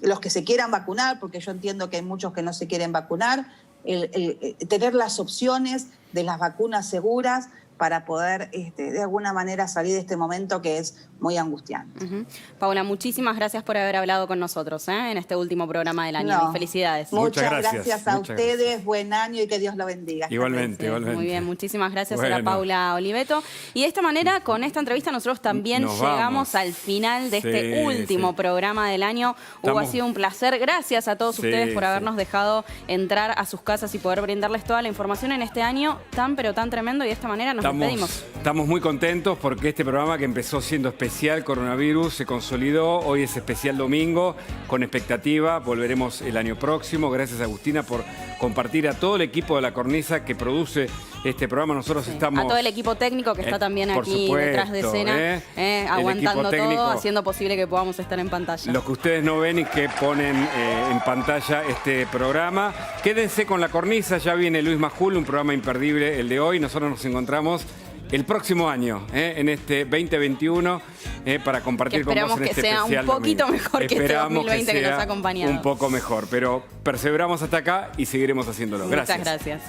S7: los que se quieran vacunar, porque yo entiendo que hay muchos que no se quieren vacunar, tener las opciones de las vacunas seguras para poder de alguna manera salir de este momento que es muy angustiante.
S2: Paula, muchísimas gracias por haber hablado con nosotros en este último programa del año. Y felicidades.
S7: Muchas gracias a ustedes, gracias. Buen año y que Dios lo bendiga.
S1: Igualmente.
S2: Muy bien, muchísimas gracias a la Paula Oliveto. Y de esta manera, con esta entrevista, nosotros también llegamos al final de este último programa del año. Hugo, ha sido un placer. Gracias a todos ustedes por habernos dejado entrar a sus casas y poder brindarles toda la información en este año tan pero tan tremendo, y de esta manera nos despedimos.
S1: Estamos muy contentos porque este programa, que empezó siendo especial coronavirus, se consolidó. Hoy es especial domingo, con expectativa. Volveremos el año próximo. Gracias, Agustina, por compartir a todo el equipo de La Cornisa que produce este programa. Nosotros estamos...
S2: A todo el equipo técnico que está también aquí detrás de escena, aguantando todo, haciendo posible que podamos estar en pantalla.
S1: Los que ustedes no ven y que ponen en pantalla este programa. Quédense con La Cornisa, ya viene Luis Majul, un programa imperdible el de hoy. Nosotros nos encontramos el próximo año, en este 2021, para compartir con vos en este especial.
S2: Esperamos que sea un poquito mejor que este 2020 que nos ha acompañado.
S1: Un poco mejor, pero perseveramos hasta acá y seguiremos haciéndolo. Gracias.
S2: Muchas gracias.